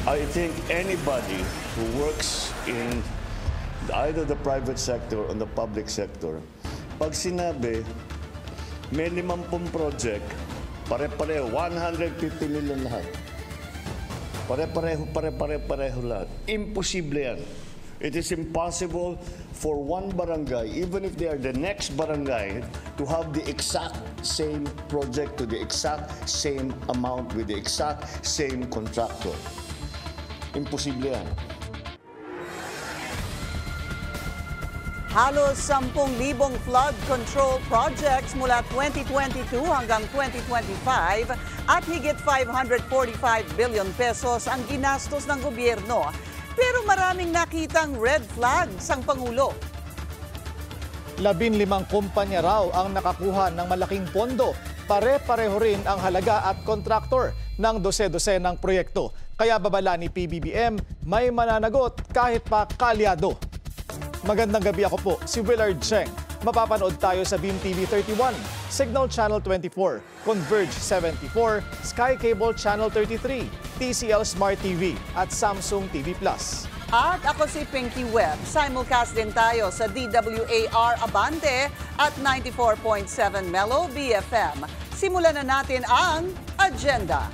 I think anybody who works in either the private sector or the public sector, pag sinabi, may 50 project, pare-pareho, 150 million lahat. Pare-pareho lahat. Imposible yan. It is impossible for one barangay, even if they are the next barangay, to have the exact same project to the exact same amount with the exact same contractor. Imposible yan. Halos 10,000 flood control projects mula 2022 hanggang 2025 at higit 545 billion pesos ang ginastos ng gobyerno. Pero maraming nakitang red flags ang Pangulo. 15 kumpanya raw ang nakakuha ng malaking pondo. Pare-pareho rin ang halaga at kontraktor ng dose-dosenang proyekto. Kaya babala ni PBBM, may mananagot kahit pa kalyado. Magandang gabi, ako po si Willard Cheng. Mapapanood tayo sa Beam TV 31, Signal Channel 24, Converge 74, Sky Cable Channel 33, TCL Smart TV at Samsung TV Plus. At ako si Pinky Webb. Simulcast din tayo sa DWAR Abante at 94.7 Mellow BFM. Simulan na natin ang agenda.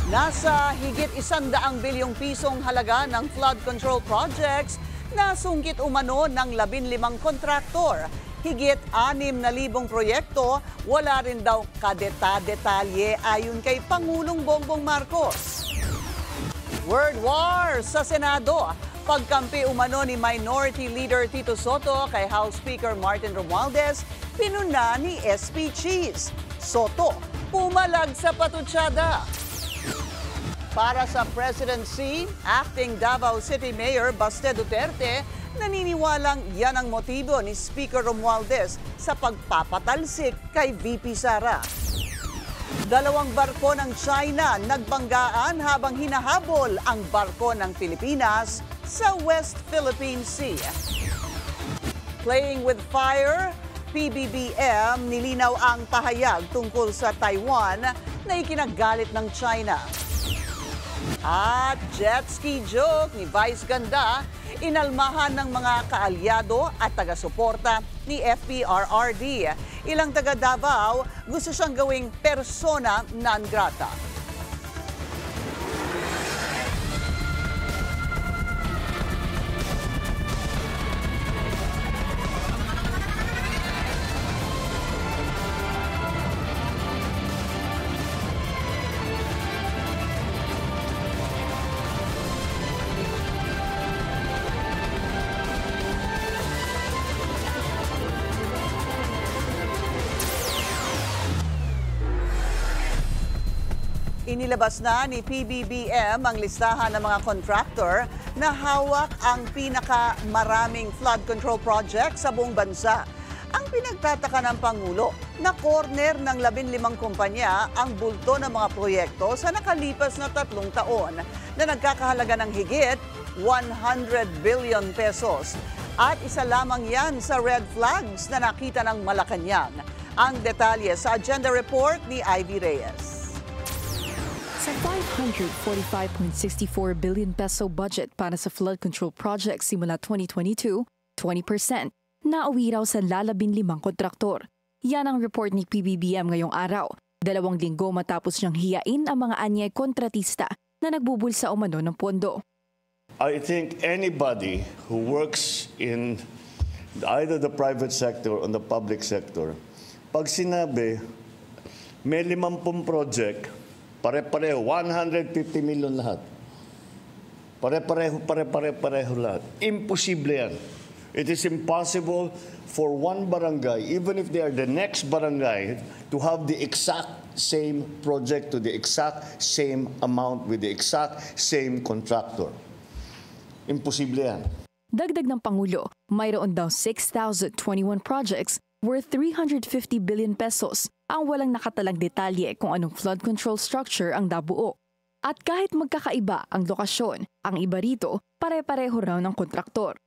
Nasa higit 100 bilyong pisong halaga ng flood control projects na sungkit umano ng 15 kontraktor. Higit 6,000 proyekto, wala rin daw kadeta-detalye ayon kay Pangulong Bongbong Marcos. Word war sa Senado. Pagkampi umano ni Minority Leader Tito Soto kay House Speaker Martin Romualdez, pinuna ni SP Cheese. Soto, pumalag sa patutsada. Para sa presidency, acting Davao City Mayor Baste Duterte, naniniwalang yan ang motibo ni Speaker Romualdez sa pagpapatalsik kay VP Sara. 2 barko ng China nagbanggaan habang hinahabol ang barko ng Pilipinas sa West Philippine Sea. Playing with fire, PBBM nilinaw ang pahayag tungkol sa Taiwan na ikinagalit ng China. At jet ski joke ni Vice Ganda, inalmahan ng mga kaalyado at taga-suporta ni FPRRD. Ilang taga Davao gusto siyang gawing persona non grata. Inilabas na ni PBBM ang listahan ng mga contractor na hawak ang pinakamaraming flood control project sa buong bansa. Ang pinagtataka ng Pangulo, na corner ng 15 kumpanya ang bulto ng mga proyekto sa nakalipas na 3 taon na nagkakahalaga ng higit 100 billion pesos. At isa lamang yan sa red flags na nakita ng Malacanang. Ang detalye sa agenda report ni Ivy Reyes. Sa 545.64 billion peso budget para sa flood control project simula 2022, 20% nauwi raw sa 15 kontraktor. Yan ang report ni PBBM ngayong araw, 2 linggo matapos niyang hiyain ang mga anyay kontratista na nagbubulsa umano ng pondo. I think anybody who works in either the private sector or the public sector, pag sinabi, may 50 project, pare-pareho, 150 million lahat. Pare-pareho lahat. Imposible yan. It is impossible for one barangay, even if they are the next barangay, to have the exact same project to the exact same amount with the exact same contractor. Imposible yan. Dagdag ng Pangulo, mayroon daw 6,021 projects worth 350 billion pesos ang walang nakatalang detalye kung anong flood control structure ang dabuo. At kahit magkakaiba ang lokasyon, ang iba rito pare-pareho raw ng kontraktor.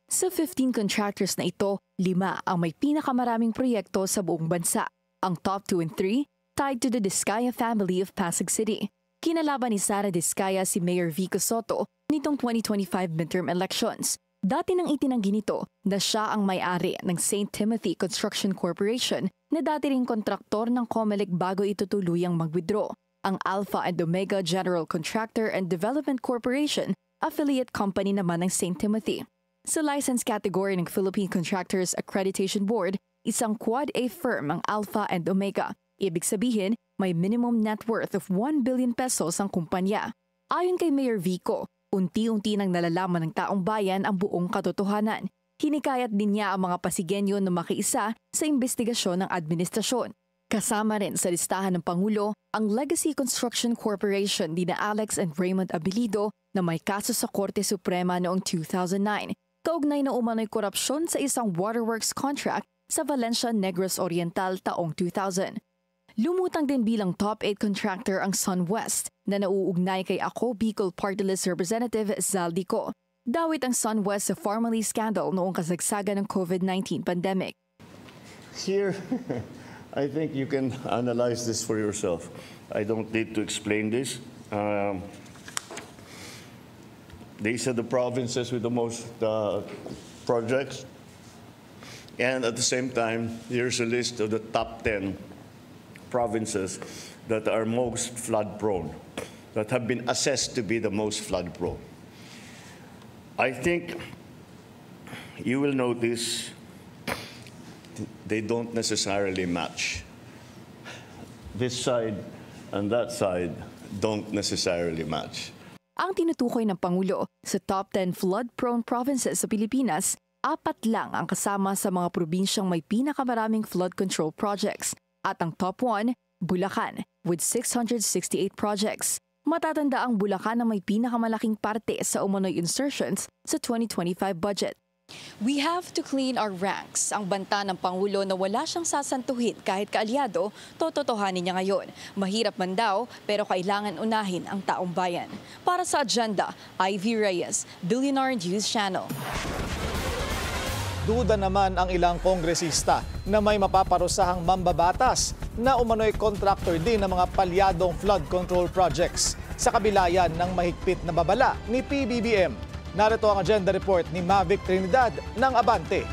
Sa 15 contractors na ito, 5 ang may pinakamaraming proyekto sa buong bansa. Ang top 2 and 3 tied to the Diskaya family of Pasig City. Kinalaban ni Sara Diskaya si Mayor Vico Soto nitong 2025 midterm elections. Dati nang itinanggi nito na siya ang may-ari ng St. Timothy Construction Corporation na dati ring kontraktor ng COMELEC bago ito tuluyang mag-withdraw. Ang Alpha and Omega General Contractor and Development Corporation, affiliate company naman ng St. Timothy. Sa license category ng Philippine Contractors Accreditation Board, isang Quad A firm ang Alpha and Omega. Ibig sabihin, may minimum net worth of 1 billion pesos ang kumpanya. Ayon kay Mayor Vico, unti-unti nang nalalaman ng taong bayan ang buong katotohanan. Hinikayat din niya ang mga Pasigueño na makiisa sa investigasyon ng administrasyon. Kasama rin sa listahan ng Pangulo ang Legacy Construction Corporation ni Alex and Raymond Abilido na may kaso sa Korte Suprema noong 2009. Kaugnay na umano'y korupsyon sa isang waterworks contract sa Valencia Negros Oriental taong 2000. Lumutang din bilang top 8 contractor ang SunWest na nauugnay kay Ako Bicol Party List Representative Zaldico. Dawit ang SunWest sa Formally scandal noong kasagsagan ng COVID-19 pandemic. Here, I think you can analyze this for yourself. I don't need to explain this. These are the provinces with the most projects. And at the same time, here's a list of the top 10 provinces that are most flood-prone, that have been assessed to be the most flood-prone. I think you will notice they don't necessarily match. This side and that side don't necessarily match. Ang tinutukoy ng Pangulo, sa top 10 flood-prone provinces sa Pilipinas, 4 lang ang kasama sa mga probinsyang may pinakamaraming flood control projects. At ang top 1, Bulacan, with 668 projects. Matatanda ang Bulacan na may pinakamalaking parte sa umano'y insertions sa 2025 budget. We have to clean our ranks. Ang banta ng Pangulo na wala siyang sasantuhin kahit kaalyado, tototohanin niya ngayon. Mahirap man daw, pero kailangan unahin ang taong bayan. Para sa agenda, Ivy Reyes, Billionaire News Channel. Duda naman ang ilang kongresista na may mapaparusahang mambabatas na umano'y contractor din ng mga palyadong flood control projects. Sa kabila yan ng mahigpit na babala ni PBBM. Narito ang agenda report ni Mavic Trinidad ng Abante.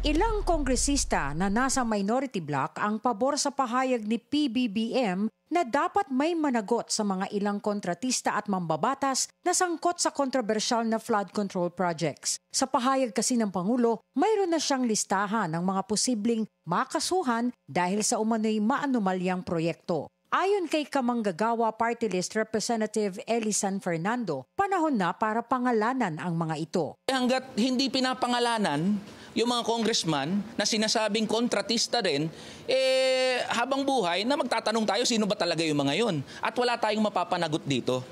Ilang kongresista na nasa minority bloc ang pabor sa pahayag ni PBBM na dapat may managot sa mga ilang kontratista at mambabatas na sangkot sa kontrobersyal na flood control projects. Sa pahayag kasi ng Pangulo, mayroon na siyang listahan ng mga posibleng makasuhan dahil sa umano'y maanumalyang proyekto. Ayon kay Kamanggagawa Party List Representative Eli San Fernando, panahon na para pangalanan ang mga ito. Hanggat hindi pinapangalanan yung mga congressman na sinasabing kontratista rin, habang buhay na magtatanong tayo sino ba talaga yung mga yun. At wala tayong mapapanagot dito.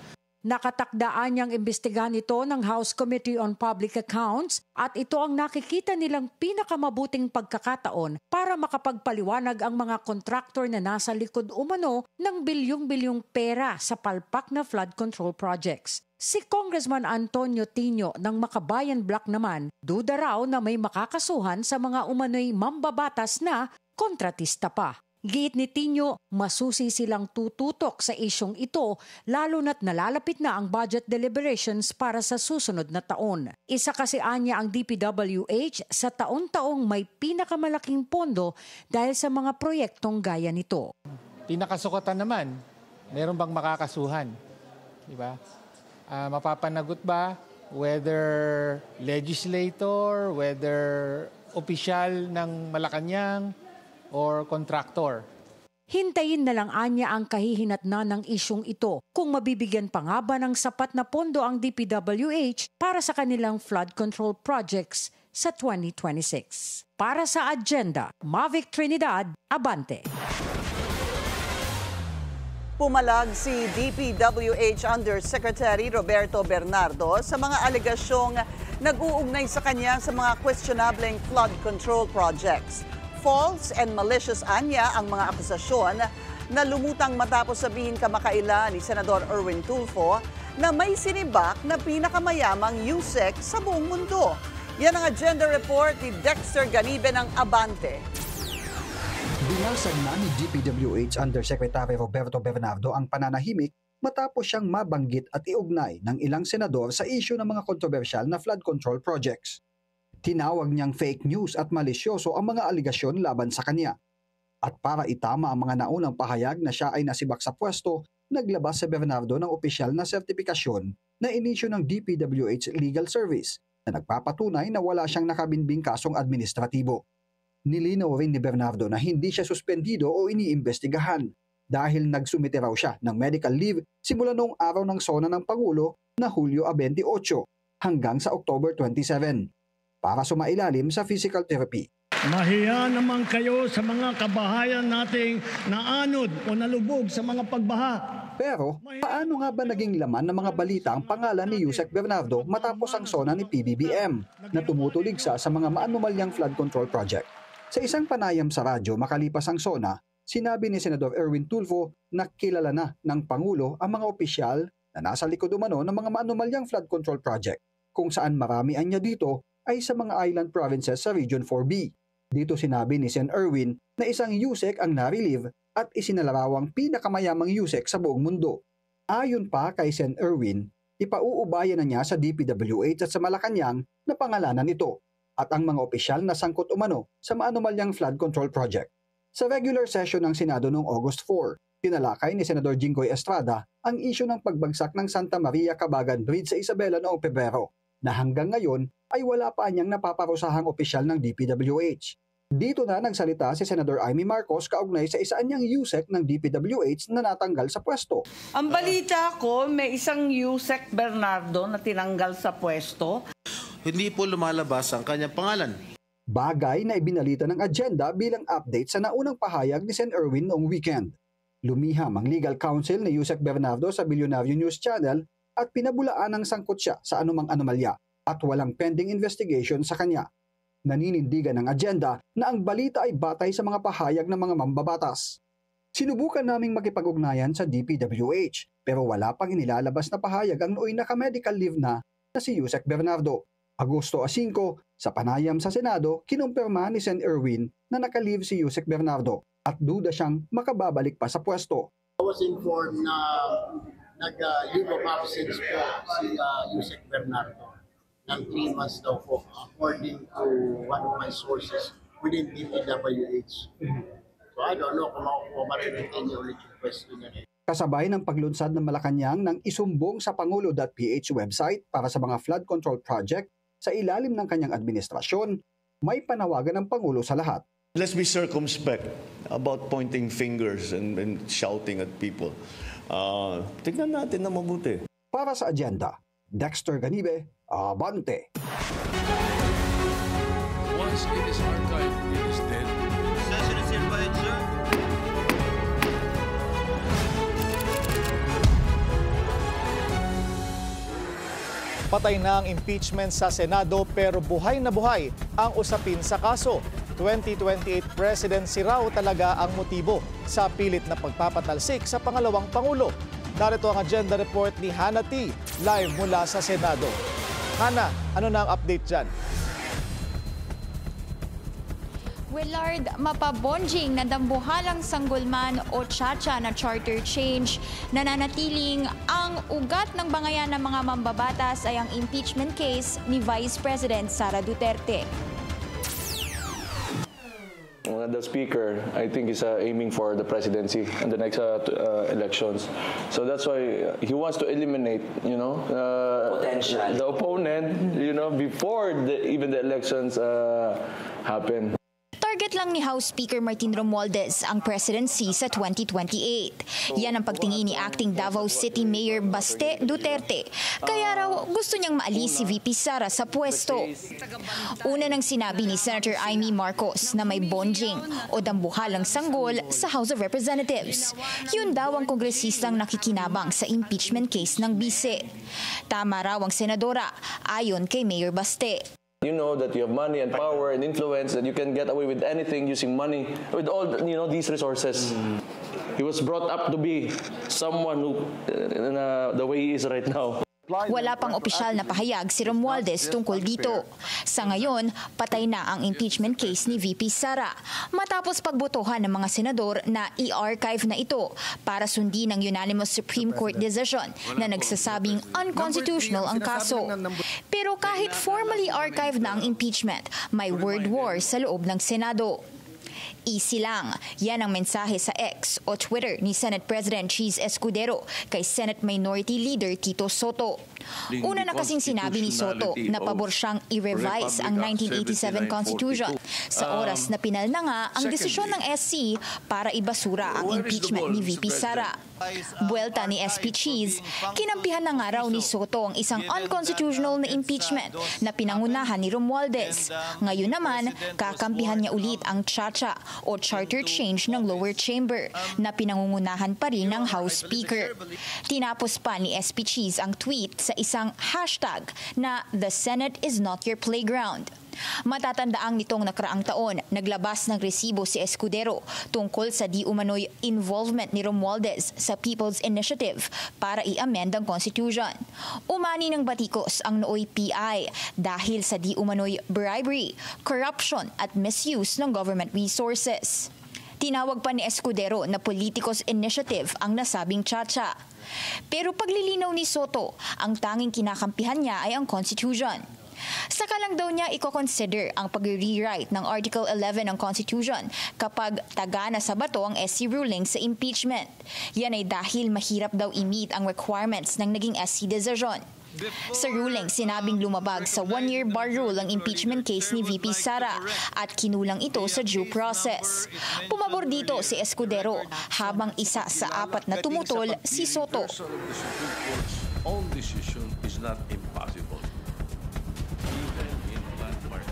Nakatakdaan niyang imbestigahan ito ng House Committee on Public Accounts at ito ang nakikita nilang pinakamabuting pagkakataon para makapagpaliwanag ang mga kontraktor na nasa likod umano ng bilyong-bilyong pera sa palpak na flood control projects. Si Congressman Antonio Tino ng Makabayan Bloc naman, duda raw na may makakasuhan sa mga umano'y mambabatas na kontratista pa. Giit ni Tino, masusi silang tututok sa isyong ito lalo na't nalalapit na ang budget deliberations para sa susunod na taon. Isa kasi anya ang DPWH sa taon-taong may pinakamalaking pondo dahil sa mga proyektong gaya nito. Pinakasukatan naman, meron bang makakasuhan? Diba? Mapapanagot ba? Whether legislator, whether opisyal ng Malacanang, or contractor. Hintayin na lang anya ang kahihinatnan ng isyong ito kung mabibigyan pa nga ba ng sapat na pondo ang DPWH para sa kanilang flood control projects sa 2026. Para sa agenda, Mavic Trinidad, Abante. Pumalag si DPWH Undersecretary Roberto Bernardo sa mga alegasyong nag-uugnay sa kanya sa mga questionableng flood control projects. False and malicious anya ang mga akusasyon na lumutang matapos sabihin kamakailan ni Senador Erwin Tulfo na may sinibak na pinakamayamang USEC sa buong mundo. Yan ang agenda report ni Dexter Ganibe ng Abante. Binasag na ni DPWH Undersecretary Roberto Bernardo ang pananahimik matapos siyang mabanggit at iugnay ng ilang senador sa isyu ng mga kontrobersyal na flood control projects. Tinawag niyang fake news at malisyoso ang mga aligasyon laban sa kanya. At para itama ang mga naunang pahayag na siya ay nasibak sa pwesto, naglabas si Bernardo ng opisyal na sertipikasyon na inisyu ng DPWH Legal Service na nagpapatunay na wala siyang nakabinbing kasong administratibo. Nilinaw rin ni Bernardo na hindi siya suspendido o iniimbestigahan dahil nagsumite raw siya ng medical leave simula noong araw ng SONA ng Pangulo na Hulyo 28 hanggang sa October 27 para sumailalim sa physical therapy. Mahiya naman kayo sa mga kabahayan nating naanod o nalubog sa mga pagbaha. Pero paano nga ba naging laman ng mga balita ang pangalan ni Yusek Bernardo matapos ang SONA ni PBBM na tumutuligsa sa mga maanumalyang flood control project? Sa isang panayam sa radyo makalipas ang SONA, sinabi ni Senador Erwin Tulfo na kilala na ng Pangulo ang mga opisyal na nasa likod umano ng mga maanumalyang flood control project, kung saan marami niya dito ay sa mga island provinces sa Region 4B. Dito sinabi ni Sen. Erwin na isang Yusek ang na-relieve at isinalarawang pinakamayamang Yusek sa buong mundo. Ayon pa kay Sen. Erwin, ipauubayan na niya sa DPWH at sa Malacanang na pangalanan ito at ang mga opisyal na sangkot umano sa maanumalyang flood control project. Sa regular session ng Senado noong August 4, tinalakay ni Senador Jinggoy Estrada ang isyu ng pagbagsak ng Santa Maria Cabagan Bridge sa Isabela noong Pebrero, na hanggang ngayon ay wala pa niyang napaparusahang opisyal ng DPWH. Dito na nagsalita si Senador Amy Marcos kaugnay sa isa niyang Yusek ng DPWH na natanggal sa pwesto. Ang balita ko, may isang Yusek Bernardo na tinanggal sa pwesto. Hindi po lumalabas ang kanyang pangalan. Bagay na ibinalita ng agenda bilang update sa naunang pahayag ni Sen. Erwin noong weekend. Lumiham ang legal counsel ni Yusek Bernardo sa Bilyonaryo News Channel at pinabulaan ng sangkot siya sa anumang anomalya at walang pending investigation sa kanya. Naninindigan ng agenda na ang balita ay batay sa mga pahayag ng mga mambabatas. Sinubukan naming makipag-ugnayan sa DPWH pero wala pang inilalabas na pahayag ang nooy naka-medical leave na si Yusek Bernardo. Agosto 5, sa panayam sa Senado, kinumpirma ni Sen. Erwin na naka-leave si Yusek Bernardo at duda siyang makababalik pa sa pwesto. I was informed na nag-leave of absence po si Yusek Bernardo ng 3 months daw po, according to one of my sources within DPWH. So I don't know kung marinig niyo ulit yung question niya. Kasabay ng paglunsad ng Malacanang ng isumbong sa Pangulo.ph website para sa mga flood control project sa ilalim ng kanyang administrasyon, may panawagan ng Pangulo sa lahat. Let's be circumspect about pointing fingers and shouting at people. Tignan natin na mabuti. Para sa agenda, Dexter Ganibe, Abante. Once it is archived, it is dead. Session is hereby adjourned. Patay na ang impeachment sa Senado pero buhay na buhay ang usapin sa kaso. 2028 presidency raw talaga ang motibo sa pilit na pagpapatalsik sa pangalawang Pangulo. Narito ang agenda report ni Hannah T. live mula sa Senado. Hannah, ano na ang update dyan? Willard, mapabonjing na dambuhalang sanggulman o tsacha na charter change, nananatiling ang ugat ng bangayan ng mga mambabatas ay ang impeachment case ni Vice President Sara Duterte. The Speaker, I think, is aiming for the presidency in the next elections. So that's why he wants to eliminate, the opponent, before even the elections happen. Target lang ni House Speaker Martin Romualdez ang presidency sa 2028. Yan ang pagtingin ni Acting Davao City Mayor Baste Duterte. Kaya raw gusto niyang maalis si VP Sara sa pwesto. Una nang sinabi ni Senator Amy Marcos na may bonjing o dambuhalang sanggol sa House of Representatives. Yun daw ang kongresistang nakikinabang sa impeachment case ng bise. Tama raw ang senadora ayon kay Mayor Baste. You know that you have money and power and influence, that you can get away with anything using money, with all these resources. He was brought up to be someone who, the way he is right now. Wala pang opisyal na pahayag si Romualdez tungkol dito. Sa ngayon, patay na ang impeachment case ni VP Sara matapos pagbotohan ng mga senador na i-archive na ito para sundin ang unanimous Supreme Court decision na nagsasabing unconstitutional ang kaso. Pero kahit formally archived na ang impeachment, may word war sa loob ng Senado. Easy lang. Yan ang mensahe sa X o Twitter ni Senate President Cheese Escudero kay Senate Minority Leader Tito Soto. Una na kasing sinabi ni Soto na pabor siyang i-revise ang 1987 Constitution sa oras na pinal na nga ang desisyon ng SC para ibasura ang impeachment ni VP Sara. Buwelta ni SP Cheese, kinampihan na nga raw ni Soto ang isang unconstitutional na impeachment na pinangunahan ni Romualdez. Ngayon naman, kakampihan niya ulit ang Chacha o charter change ng lower chamber na pinangungunahan pa rin ng House Speaker. Tinapos pa ni SP Cheese ang tweet sa isang hashtag na "The Senate is not your playground." Matatandaang nitong nakaraang taon, naglabas ng resibo si Escudero tungkol sa di umano'y involvement ni Romualdez sa People's Initiative para i-amend ang Constitution. Umani ng batikos ang nooy PI dahil sa di umano'y bribery, corruption at misuse ng government resources. Tinawag pa ni Escudero na Politicos Initiative ang nasabing Chacha. Pero paglilinaw ni Soto, ang tanging kinakampihan niya ay ang Constitution. Saka lang daw niya i-consider ang pag-rewrite ng Article 11 ng Constitution kapag tagana sa bato ang SC ruling sa impeachment. Yan ay dahil mahirap daw i-meet ang requirements ng naging SC decision. Sa ruling, sinabing lumabag sa one-year bar rule ang impeachment case ni VP Sara at kinulang ito sa due process. Pumabor dito si Escudero habang isa sa apat na tumutol si Soto. All decision is not impossible.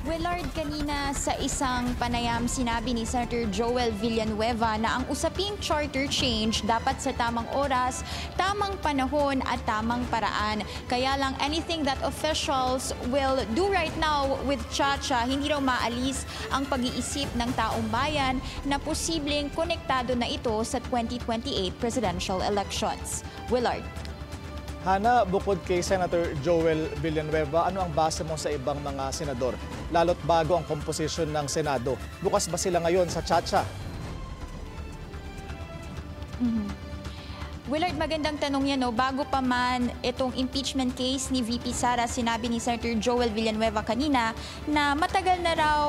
Willard, kanina sa isang panayam sinabi ni Senator Joel Villanueva na ang usaping charter change dapat sa tamang oras, tamang panahon at tamang paraan. Kaya lang anything that officials will do right now with Chacha, hindi raw maalis ang pag-iisip ng taong bayan na posibleng konektado na ito sa 2028 presidential elections. Willard. Hana, bukod kay Senator Joel Villanueva, ano ang base mo sa ibang mga senador? Lalo't bago ang komposisyon ng Senado. Bukas ba sila ngayon sa Chacha? Willard, magandang tanong yan. No? Bago pa man itong impeachment case ni VP Sara, sinabi ni Senator Joel Villanueva kanina na matagal na raw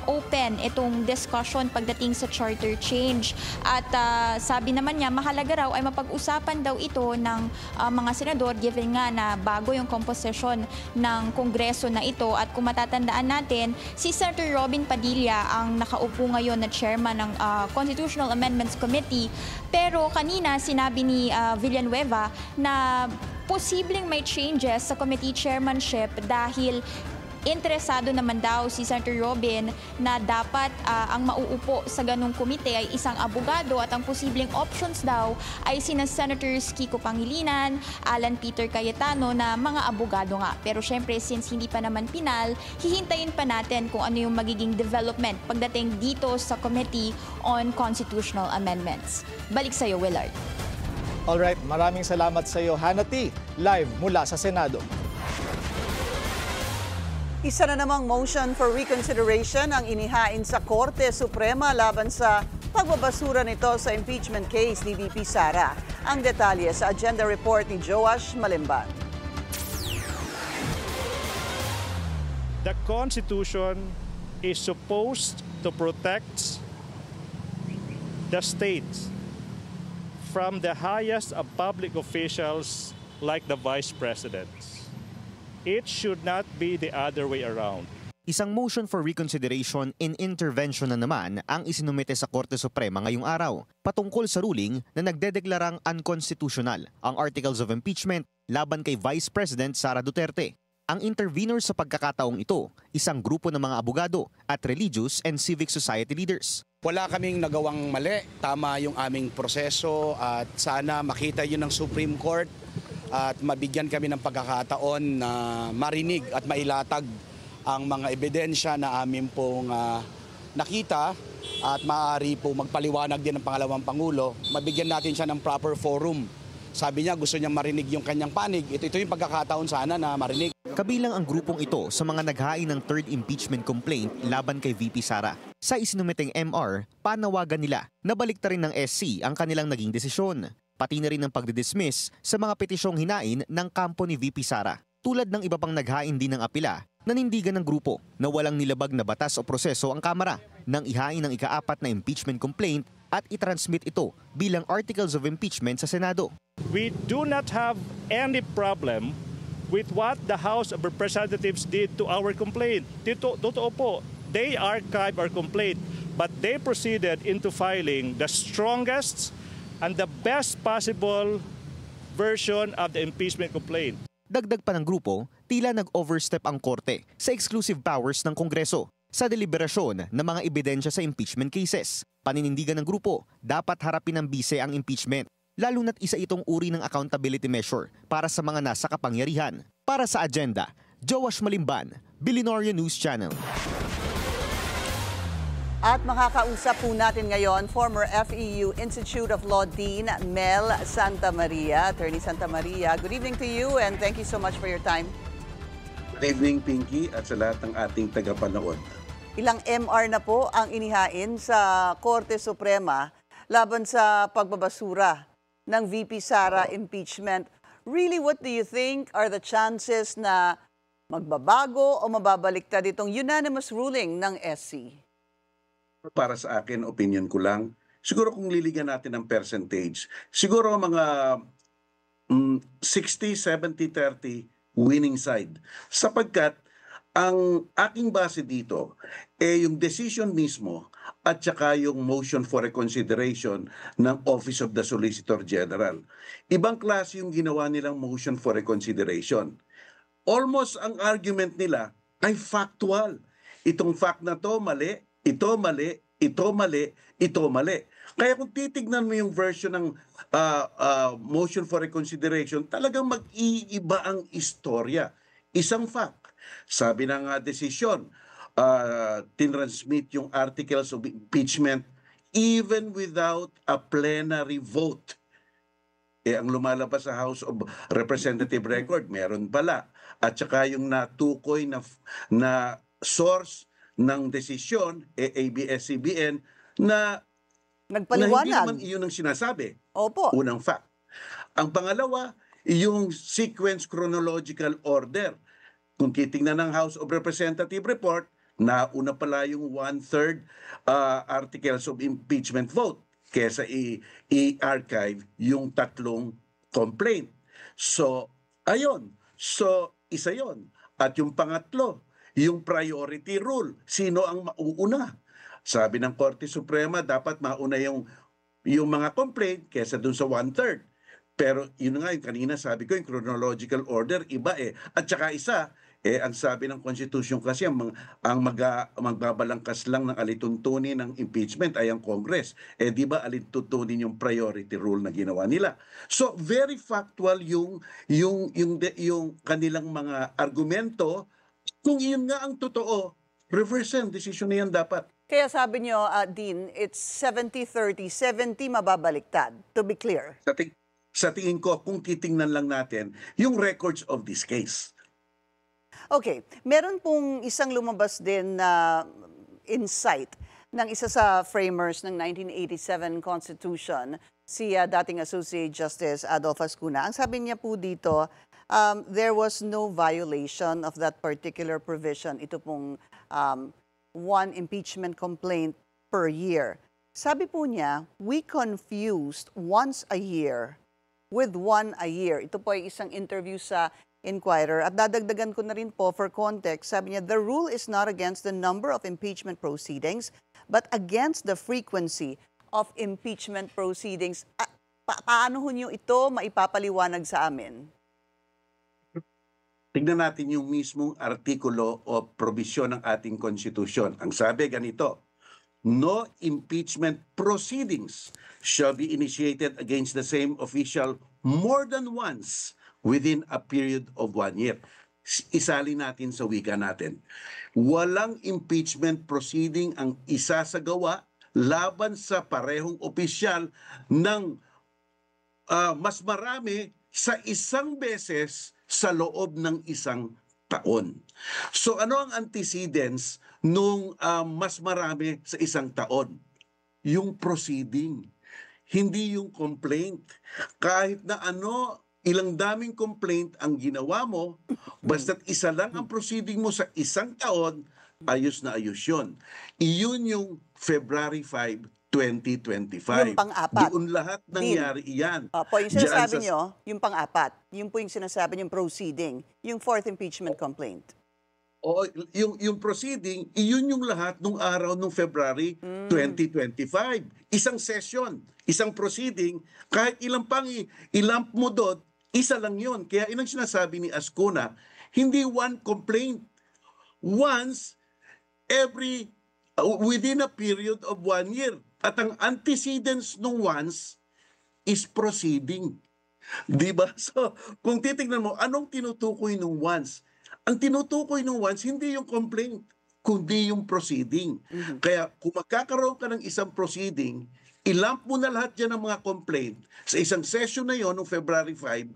open itong discussion pagdating sa charter change. At sabi naman niya, mahalaga raw ay mapag-usapan daw ito ng mga senador given nga na bago yung composition ng Kongreso na ito. At kung matatandaan natin, si Senator Robin Padilla ang nakaupo ngayon na chairman ng Constitutional Amendments Committee. Pero kanina sinabi ni Villanueva na posibleng may changes sa committee chairmanship dahil interesado naman daw si Senator Robin na dapat ang mauupo sa ganung komite ay isang abogado at ang posibleng options daw ay sina Senators Kiko Pangilinan, Alan Peter Cayetano na mga abogado nga. Pero syempre since hindi pa naman pinal, hihintayin pa natin kung ano yung magiging development pagdating dito sa Committee on Constitutional Amendments. Balik sa iyo, Willard. Alright, maraming salamat sa iyo, Hana T. Live mula sa Senado. Isa na namang motion for reconsideration ang inihain sa Korte Suprema laban sa pagbabasura nito sa impeachment case ni VP Sara. Ang detalye sa agenda report ni Joash Malimban. The Constitution is supposed to protect the states from the highest of public officials like the Vice Presidents. It should not be the other way around. Isang motion for reconsideration in intervention na naman ang isinumite sa Korte Suprema ngayong araw patungkol sa ruling na nagdedeklarang unconstitutional ang Articles of Impeachment laban kay Vice President Sara Duterte. Ang intervenor sa pagkakataong ito, isang grupo ng mga abogado at religious and civic society leaders. Wala kaming nagawang mali, tama yung aming proseso at sana makita yun ng Supreme Court at mabigyan kami ng pagkakataon na marinig at mailatag ang mga ebidensya na amin pong nakita at maaari po magpaliwanag din ng pangalawang Pangulo. Mabigyan natin siya ng proper forum sabi niya gusto niya marinig yung kanyang panig. Ito yung pagkakataon sana na marinig. Kabilang ang grupong ito sa mga naghain ng third impeachment complaint laban kay VP Sara. Sa isinumiteng MR, panawagan nila na baliktarin ng SC ang kanilang naging desisyon. Pati na rin ang pagdidismiss sa mga petisyong hinain ng kampo ni VP Sara. Tulad ng iba pang naghain din ng apela, nanindigan ng grupo na walang nilabag na batas o proseso ang Kamara nang ihain ng ika-4 na impeachment complaint at itransmit ito bilang articles of impeachment sa Senado. We do not have any problem with what the House of Representatives did to our complaint. Totoo po, they archived our complaint, but they proceeded into filing the strongest and the best possible version of the impeachment complaint. Dagdag pa ng grupo, tila nag-overstep ang korte sa exclusive powers ng Kongreso sa deliberasyon ng mga ebidensya sa impeachment cases. Paninindigan ng grupo, dapat harapin ng bise ang impeachment, lalo na't isa itong uri ng accountability measure para sa mga nasa kapangyarihan. Para sa agenda, Joash Malimban, Billionaire News Channel. At makakausap po natin ngayon, former FEU Institute of Law Dean Mel Santamaria. Attorney Santamaria, good evening to you and thank you so much for your time. Good evening, Pinky, at sa lahat ng ating tagapanood. Ilang MR na po ang inihain sa Korte Suprema laban sa pagbabasura ng VP Sara impeachment. Really, what do you think are the chances na magbabago o mababaliktad itong unanimous ruling ng SC? Para sa akin, opinion ko lang, siguro kung liligan natin ng percentage, siguro mga 60, 70, 30 winning side. Sapagkat ang aking base dito yung decision mismo at saka yung motion for reconsideration ng Office of the Solicitor General. Ibang klase yung ginawa nilang motion for reconsideration. Almost ang argument nila ay factual. Itong fact na to mali, ito mali, ito mali, ito mali. Kaya kung titignan mo yung version ng motion for reconsideration, talagang mag-iiba ang istorya. Isang fact, sabi ng desisyon, tinransmit yung articles of impeachment even without a plenary vote. Ang lumalabas sa House of Representative record, meron pala. At saka yung natukoy na source ng desisyon, ABS-CBN, na nagpaliwanag. Hindi naman iyon ang sinasabi. Opo. Unang fact. Ang pangalawa, yung sequence chronological order. Kung titingnan ng House of Representative report, nauna pala yung 1/3 articles of impeachment vote kesa i-archive yung 3 complaint. So, ayun. So, isa yon. At yung pangatlo, yung priority rule. Sino ang mauuna? Sabi ng Korte Suprema, dapat mauna yung mga complaint kesa dun sa 1/3. Pero yun nga yung kanina sabi ko, yung chronological order, iba eh. At saka isa, ang sabi ng Constitution kasi, ang magbabalangkas lang ng alituntunin ng impeachment ay ang Congress. Di ba alituntunin yung priority rule na ginawa nila? So, very factual yung kanilang mga argumento. Kung iyon nga ang totoo, reverse ang decision na yan dapat. Kaya sabi niyo, Dean, it's 70-30, 70 mababaliktad, to be clear. Sa tingin ko, kung titingnan lang natin yung records of this case. Okay, meron pong isang lumabas din na insight ng isa sa framers ng 1987 Constitution, si dating Associate Justice Adolfo Ascuna. Ang sabi niya po dito, there was no violation of that particular provision. Ito pong one impeachment complaint per year. Sabi po niya, we confused once a year with one a year. Ito po ay isang interview sa Inquirer. At dadagdagan ko na rin po for context. Sabi niya, the rule is not against the number of impeachment proceedings, but against the frequency of impeachment proceedings. Paano ho niyo ito maipapaliwanag sa amin? Tignan natin yung mismong artikulo o probisyon ng ating konstitusyon. Ang sabi ganito, no impeachment proceedings shall be initiated against the same official more than once within a period of 1 year. Isali natin sa wika natin. Walang impeachment proceeding ang isasagawa laban sa parehong opisyal ng mas marami sa isang beses sa loob ng isang taon. So ano ang antecedents nung mas marami sa isang taon? Yung proceeding, hindi yung complaint. Kahit na ilang daming complaint ang ginawa mo, basta't isa lang ang proceeding mo sa isang taon, ayos na ayos yun. Iyon yung February 5, 2025. Yung pang-apat. Doon lahat nangyari iyan. Opo, yung sinasabi nyo, yung pang-apat, yun po yung sinasabi nyo proceeding, yung fourth impeachment complaint. O yung proceeding, iyon yung lahat nung araw nung February 2025. Isang session, isang proceeding, kahit ilang ilamp mo doon, isa lang yun. Kaya inang sinasabi ni Ascuna, hindi one complaint. Once, within a period of 1 year. At ang antecedents nung once is proceeding. Diba? So, kung titignan mo, anong tinutukoy nung once? Ang tinutukoy nung once, hindi yung complaint, kundi yung proceeding. Kaya kung magkakaroon ka ng isang proceeding, ilamp mo na lahat dyan ng mga complaint sa isang session na yon noong February 5,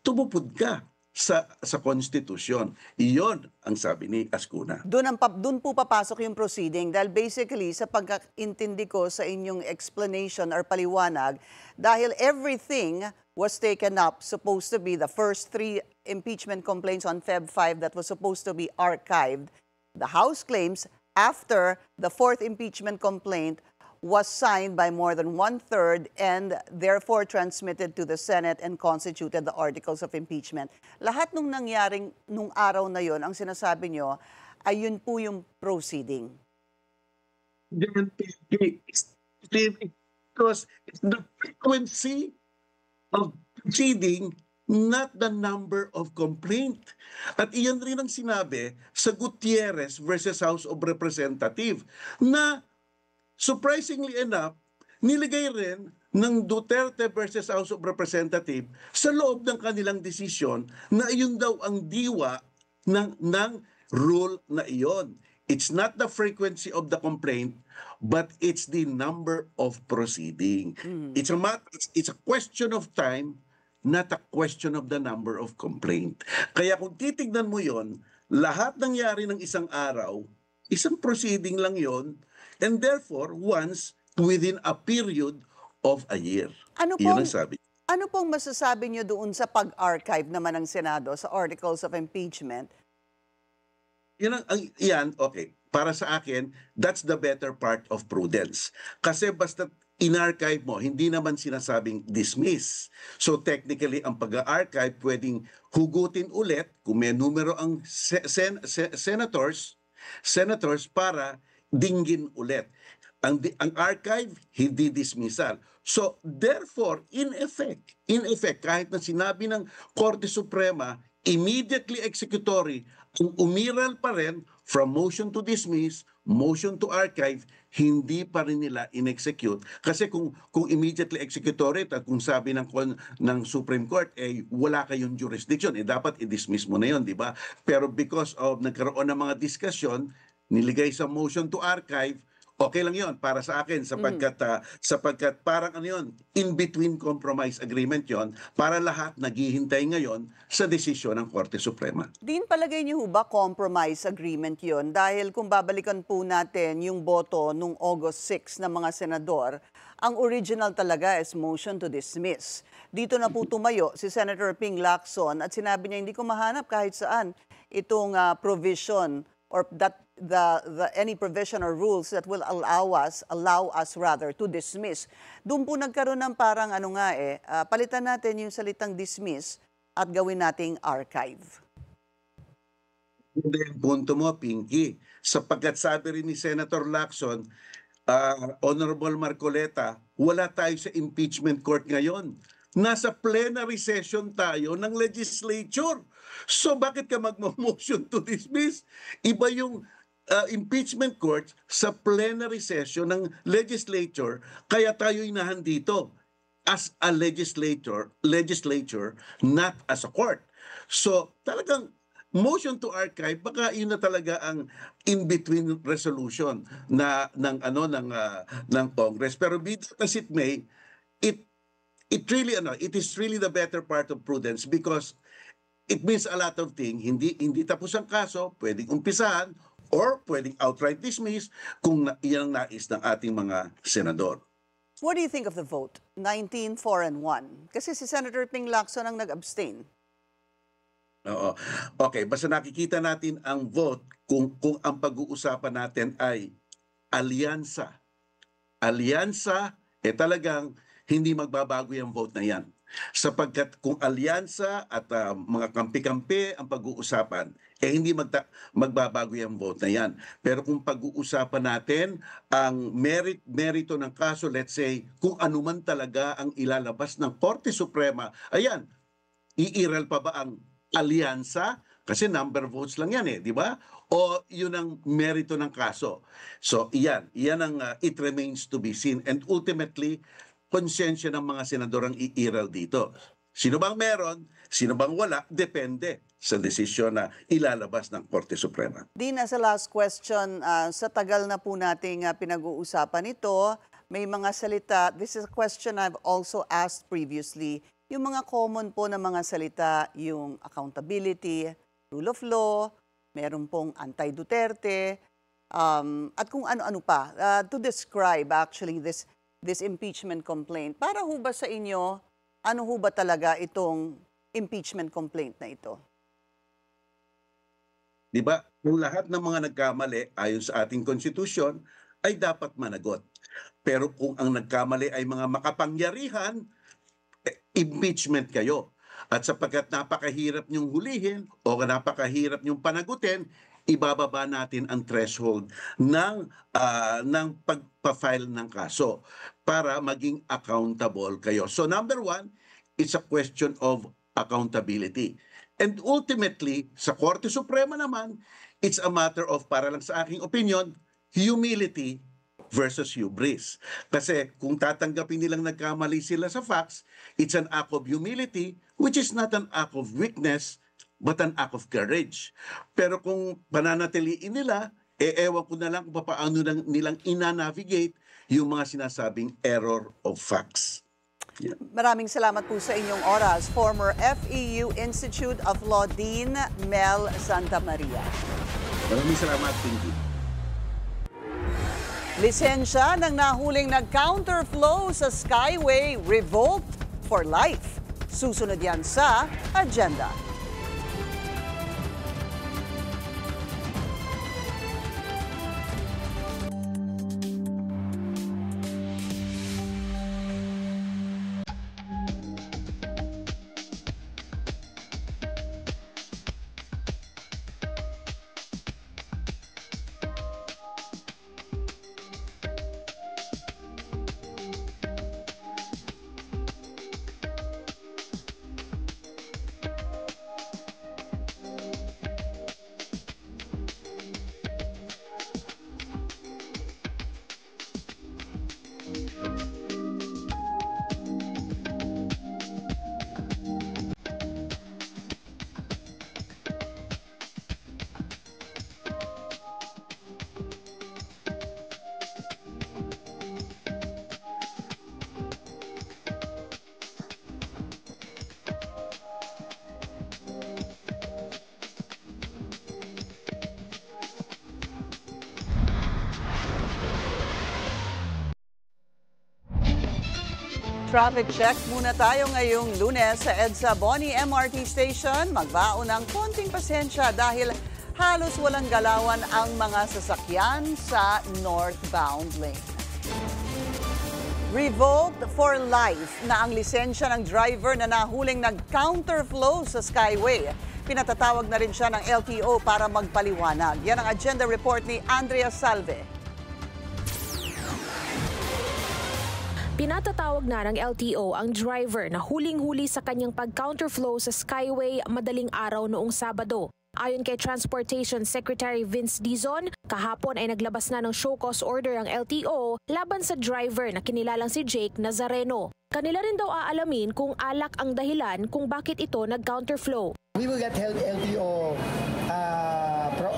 tumupod ka sa konstitusyon. Iyon ang sabi ni Ascuna. Doon po papasok yung proceeding dahil basically sa pagkaintindi ko sa inyong explanation or paliwanag, dahil everything was taken up, supposed to be the first 3 impeachment complaints on Feb 5 that was supposed to be archived. The House claims after the 4th impeachment complaint was signed by more than 1/3 and therefore transmitted to the Senate and constituted the articles of impeachment. Lahat nung nangyaring nung araw na yon, ang sinasabi nyo, ay yun po yung proceeding. Because it's the frequency of proceeding, not the number of complaint. At iyan rin ang sinabi sa Gutierrez versus House of Representatives na surprisingly enough, niligay rin ng Duterte versus House of Representatives sa loob ng kanilang desisyon na iyon daw ang diwa ng rule na iyon. It's not the frequency of the complaint, but it's the number of proceeding. It's a question of time, not a question of the number of complaint. Kaya kung titignan mo yon, lahat nangyari ng isang araw, isang proceeding lang yon, and therefore, once within a period of a year. Yun ang sabi. Ano pong masasabi nyo doon sa pag-archive naman ng Senado sa Articles of Impeachment? Yan, okay. Para sa akin, that's the better part of prudence. Kasi basta in-archive mo, hindi naman sinasabing dismiss. So technically, ang pag-archive pwedeng hugutin ulit kung may numero ang senators para dinggin ulit. Ang archive, hindi dismissal. So, therefore, in effect, kahit na sinabi ng Korte Suprema, immediately executory, ang umiral pa rin from motion to dismiss, motion to archive, hindi pa rin nila in-execute. Kasi kung immediately executory at kung sabi ng Supreme Court, wala kayong jurisdiction, dapat i-dismiss mo na yun, di ba? Pero because of nagkaroon ng mga diskusyon, niligay sa motion to archive, okay lang yon para sa akin sapagkat parang in-between compromise agreement yon para lahat naghihintay ngayon sa desisyon ng Korte Suprema. Din palagay niyo ba compromise agreement yon? Dahil kung babalikan po natin yung boto nung August 6 ng mga senador, ang original talaga is motion to dismiss. Dito na po tumayo si Senator Ping Lacson at sinabi niya hindi ko mahanap kahit saan itong provision or that any provision or rules that will allow us to dismiss. Doon po nagkaroon ng parang palitan natin yung salitang dismiss at gawin nating archive. Yung punto mo, Pinky, sapagkat sabi rin ni Senator Lacson, Honorable Marcoleta, wala tayo sa impeachment court ngayon. Nasa plenary session tayo ng legislature. So bakit ka mag-motion to dismiss? Iba yung impeachment court sa plenary session ng legislature, kaya tayo'y nahandito as a legislature, not as a court. So talagang motion to archive, baka yun na talaga ang in-between resolution ng Congress. Pero be that as it may, it is really the better part of prudence because it means a lot of things. Hindi tapos ang kaso, pwedeng umpisahan or pwedeng outright dismiss kung iyan ang nais ng ating mga senador. What do you think of the vote? 19-4-1. Kasi si Senator Ping Lacson ang nag-abstain. Oo. Okay, basta nakikita natin ang vote kung ang pag-uusapan natin ay alyansa. Alyansa, talagang hindi magbabago yung vote na yan. Sapagkat kung alyansa at mga kampi-kampi ang pag-uusapan, hindi magbabago yung vote na yan. Pero kung pag-uusapan natin ang merito ng kaso, let's say, kung anuman talaga ang ilalabas ng Korte Suprema, ayan, iiral pa ba ang alyansa? Kasi number of votes lang yan di ba? O yun ang merito ng kaso. So, yan ang it remains to be seen. And ultimately, konsensya ng mga senador ang iiral dito. Sino bang meron, sino bang wala, depende sa desisyon na ilalabas ng Korte Suprema. Dina, sa last question, sa tagal na po nating pinag-uusapan ito, may mga salita, this is a question I've also asked previously, yung mga common po na mga salita, yung accountability, rule of law, meron pong anti-Duterte, at kung ano-ano pa, to describe actually this impeachment complaint. Para ho ba sa inyo, ano ho ba talaga itong impeachment complaint na ito? Di ba? Kung lahat ng mga nagkamali ayon sa ating konstitusyon ay dapat managot. Pero kung ang nagkamali ay mga makapangyarihan, impeachment kayo. At sapagkat napakahirap niyong hulihin o napakahirap niyong panagutin, ibababa natin ang threshold ng pagpa-file ng kaso para maging accountable kayo. So number one, it's a question of accountability. And ultimately, sa Korte Suprema naman, it's a matter of, para lang sa aking opinion, humility versus hubris. Kasi kung tatanggapin nilang nagkamali sila sa facts, it's an act of humility, which is not an act of weakness, but an act of courage. Pero kung pananatiliin nila, ewan ko na lang kung paano nilang ina-navigate yung mga sinasabing error of facts. Yeah. Maraming salamat po sa inyong oras. Former FEU Institute of Law Dean Mel Santamaria. Maraming salamat, Pinky. Lisensya ng nahuling nag-counterflow sa Skyway, revolt for life. Susunod yan sa agenda. Traffic check muna tayo ngayong Lunes sa EDSA Boni MRT Station. Magbaon ng konting pasensya dahil halos walang galawan ang mga sasakyan sa northbound lane. Revolt for life na ang lisensya ng driver na nahuling nag-counterflow sa Skyway. Pinatatawag na rin siya ng LTO para magpaliwanag. Yan ang agenda report ni Andrea Salve. Pinatatawag na ng LTO ang driver na huling-huli sa kanyang pag-counterflow sa Skyway madaling araw noong Sabado. Ayon kay Transportation Secretary Vince Dizon, kahapon ay naglabas na ng show cause order ang LTO laban sa driver na kinilalang si Jake Nazareno. Kanila rin daw aalamin kung alak ang dahilan kung bakit ito nag-counterflow. We will get LTO,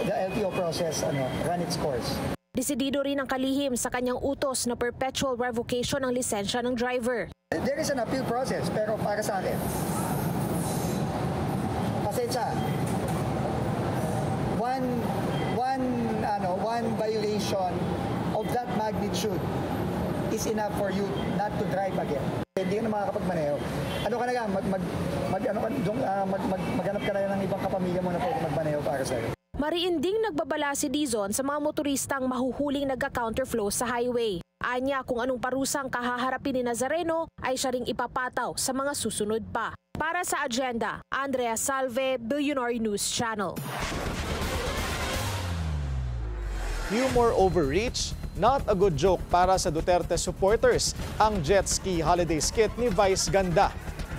the LTO process run its course. Desidido rin ang kalihim sa kanyang utos na perpetual revocation ng lisensya ng driver. There is an appeal process, pero para sa akin, pasensya, one violation of that magnitude is enough for you not to drive again. Hindi ka na makakapagmaneho. Ano ka na lang, maghanap ka na ng ibang kapamilya mo na pwede magmaneho para sa'yo. Mariinding nagbabala si Dizon sa mga motoristang mahuhuling nagka-counterflow sa highway. Anya kung anong parusang kahaharapin ni Nazareno ay siya ring ipapataw sa mga susunod pa. Para sa Agenda, Andrea Salve, Billionaire News Channel. Humor overreach, not a good joke para sa Duterte supporters ang jet ski holiday skit ni Vice Ganda.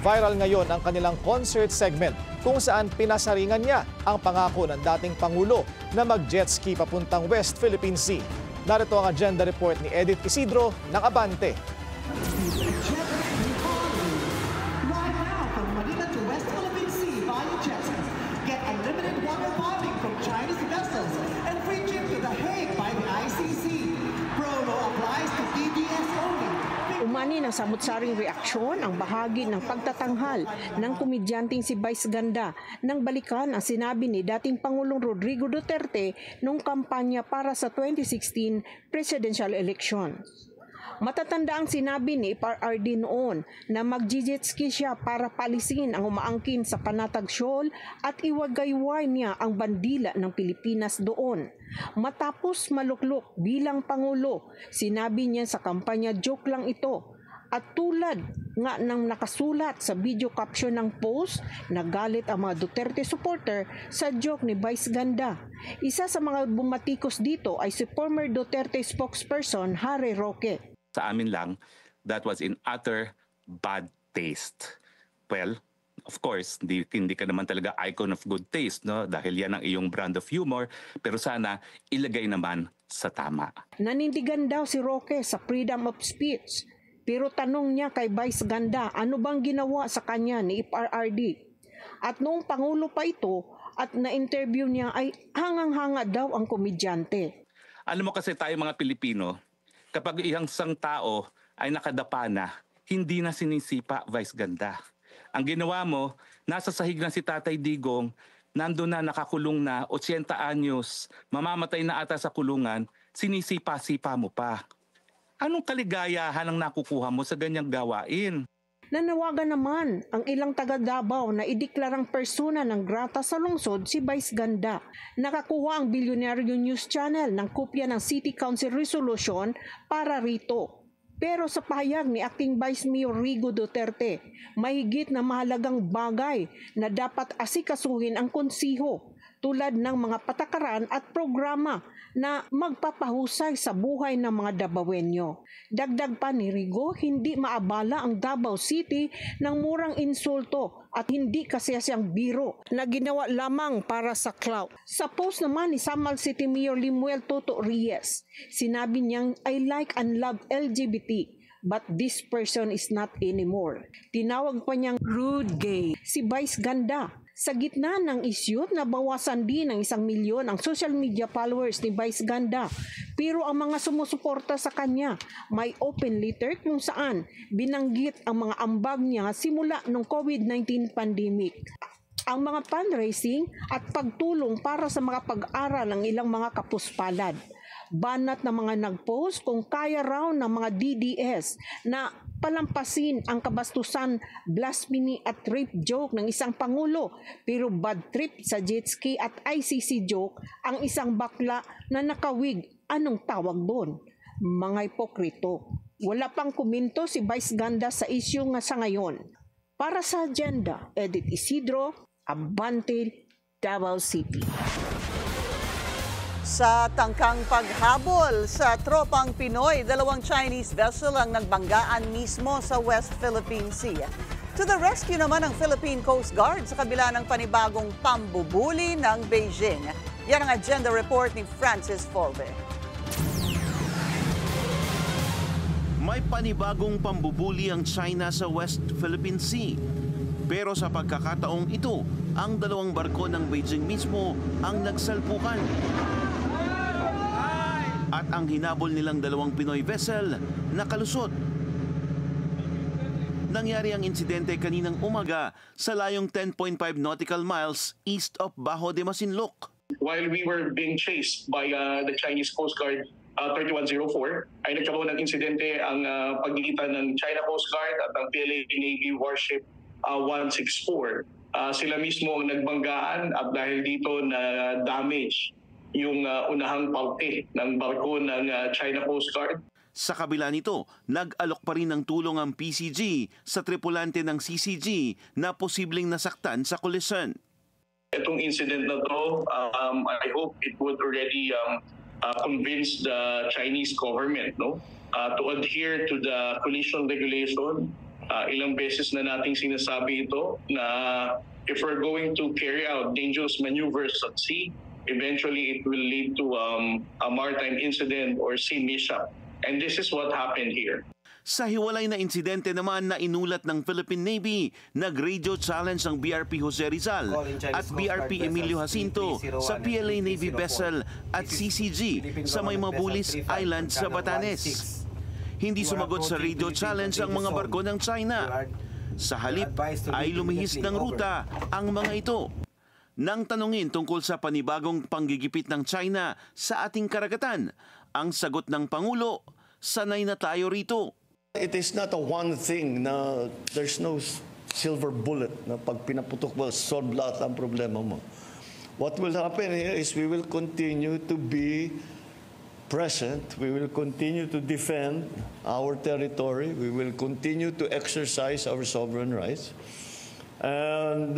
Viral ngayon ang kanilang concert segment kung saan pinasaringan niya ang pangako ng dating Pangulo na mag-jet ski papuntang West Philippine Sea. Narito ang agenda report ni Edith Isidro ng Abante. Umani ng samut-saring reaksyon ang bahagi ng pagtatanghal ng komedyanteng si Vice Ganda nang balikan ang sinabi ni dating Pangulong Rodrigo Duterte noong kampanya para sa 2016 presidential election. Matatanda ang sinabi ni PRRD noon na mag-jet ski siya para palisin ang umaangkin sa Panatag Shoal at iwagayway niya ang bandila ng Pilipinas doon. Matapos maluklok bilang Pangulo, sinabi niya sa kampanya joke lang ito. At tulad nga ng nakasulat sa video caption ng post, nagalit ang mga Duterte supporter sa joke ni Vice Ganda. Isa sa mga bumatikos dito ay si former Duterte spokesperson Harry Roque. Sa amin lang, that was in utter bad taste. Well, of course, hindi ka naman talaga icon of good taste, no? Dahil yan ang iyong brand of humor, pero sana ilagay naman sa tama. Nanindigan daw si Roque sa freedom of speech, pero tanong niya kay Vice Ganda ano bang ginawa sa kanya ni PRRD. At noong Pangulo pa ito at na-interview niya ay hangang-hanga daw ang komedyante. Alam mo kasi tayo mga Pilipino, kapag isang tao ay nakadapa na, hindi na sinisipa, Vice Ganda. Ang ginawa mo, nasa sahig na si Tatay Digong, nandun na nakakulong na, 80 anyos, mamamatay na ata sa kulungan, sinisipa-sipa mo pa. Anong kaligayahan ang nakukuha mo sa ganyang gawain? Nanawagan naman ang ilang taga-Davao na ideklarang persona ng grata sa lungsod si Vice Ganda. Nakakuha ang Billionaire News Channel ng kopya ng City Council Resolution para rito. Pero sa pahayag ni Acting Vice Mayor Rigo Duterte, mahigit na mahalagang bagay na dapat asikasuhin ang konsiho tulad ng mga patakaran at programa na magpapahusay sa buhay ng mga Davaoenyo. Dagdag pa ni Rigo, hindi maabala ang Davao City ng murang insulto at hindi kasayasyang biro na ginawa lamang para sa clout. Sa post naman ni Samal City Mayor Limuel Toto Reyes, sinabi niyang I like and love LGBT. But this person is not anymore. Tinawag pa niyang rude gay si Vice Ganda. Sa gitna ng isyu, nabawasan din ng 1 milyon ang social media followers ni Vice Ganda. Pero ang mga sumusuporta sa kanya, may open letter kung saan binanggit ang mga ambag niya simula ng COVID-19 pandemic. Ang mga fundraising at pagtulong para sa mga pag-aral ng ilang mga kapuspalad. Banat na mga nag-post kung kaya raw ng mga DDS na palampasin ang kabastusan, blasphemy at rape joke ng isang Pangulo. Pero bad trip sa jet ski at ICC joke ang isang bakla na nakawig. Anong tawag doon? Mga ipokrito. Wala pang komento si Vice Ganda sa isyu nga sa ngayon. Para sa Agenda, Edith Isidro, Abante, Davao City. Sa tangkang paghabol sa tropang Pinoy, 2 Chinese vessel ang nagbanggaan mismo sa West Philippine Sea. To the rescue naman ang Philippine Coast Guard sa kabila ng panibagong pambubuli ng Beijing. Yan ang agenda report ni Francis Folve. May panibagong pambubuli ang China sa West Philippine Sea. Pero sa pagkakataong ito, ang 2 barko ng Beijing mismo ang nagsalpukan. At ang hinabol nilang 2 Pinoy vessel nakalusot. Nangyari ang insidente kaninang umaga sa layong 10.5 nautical miles east of Bajo de Masinloc. While we were being chased by the Chinese Coast Guard 3104, ay nagkaroon ng insidente ang pagitan ng China Coast Guard at ang PLA Navy Warship 164. Sila mismo ang nagbanggaan at dahil dito na damage yung unahang parte ng barko ng China Coast Guard. Sa kabila nito, nag-alok pa rin ng tulong ang PCG sa tripulante ng CCG na posibleng nasaktan sa kolisyon. Itong incident na to, I hope it would already convince the Chinese government to adhere to the collision regulation. Ilang beses na nating sinasabi ito na if we're going to carry out dangerous maneuvers at sea, eventually it will lead to a maritime incident or sea mishap. And this is what happened here. Sa hiwalay na insidente naman na inulat ng Philippine Navy, nag-radio challenge ang BRP Jose Rizal at BRP Emilio Jacinto sa PLA Navy vessel at CCG sa May Mabulis Island sa Batanes. Hindi sumagot sa radio challenge ang mga barko ng China. Sa halip ay lumihis ng ruta ang mga ito. Nang tanungin tungkol sa panibagong panggigipit ng China sa ating karagatan, ang sagot ng Pangulo, sanay na tayo rito. It is not a one thing na there's no silver bullet na pag pinaputok mo, solve lahat ang problema mo. What will happen here is we will continue to be present, we will continue to defend our territory, we will continue to exercise our sovereign rights. And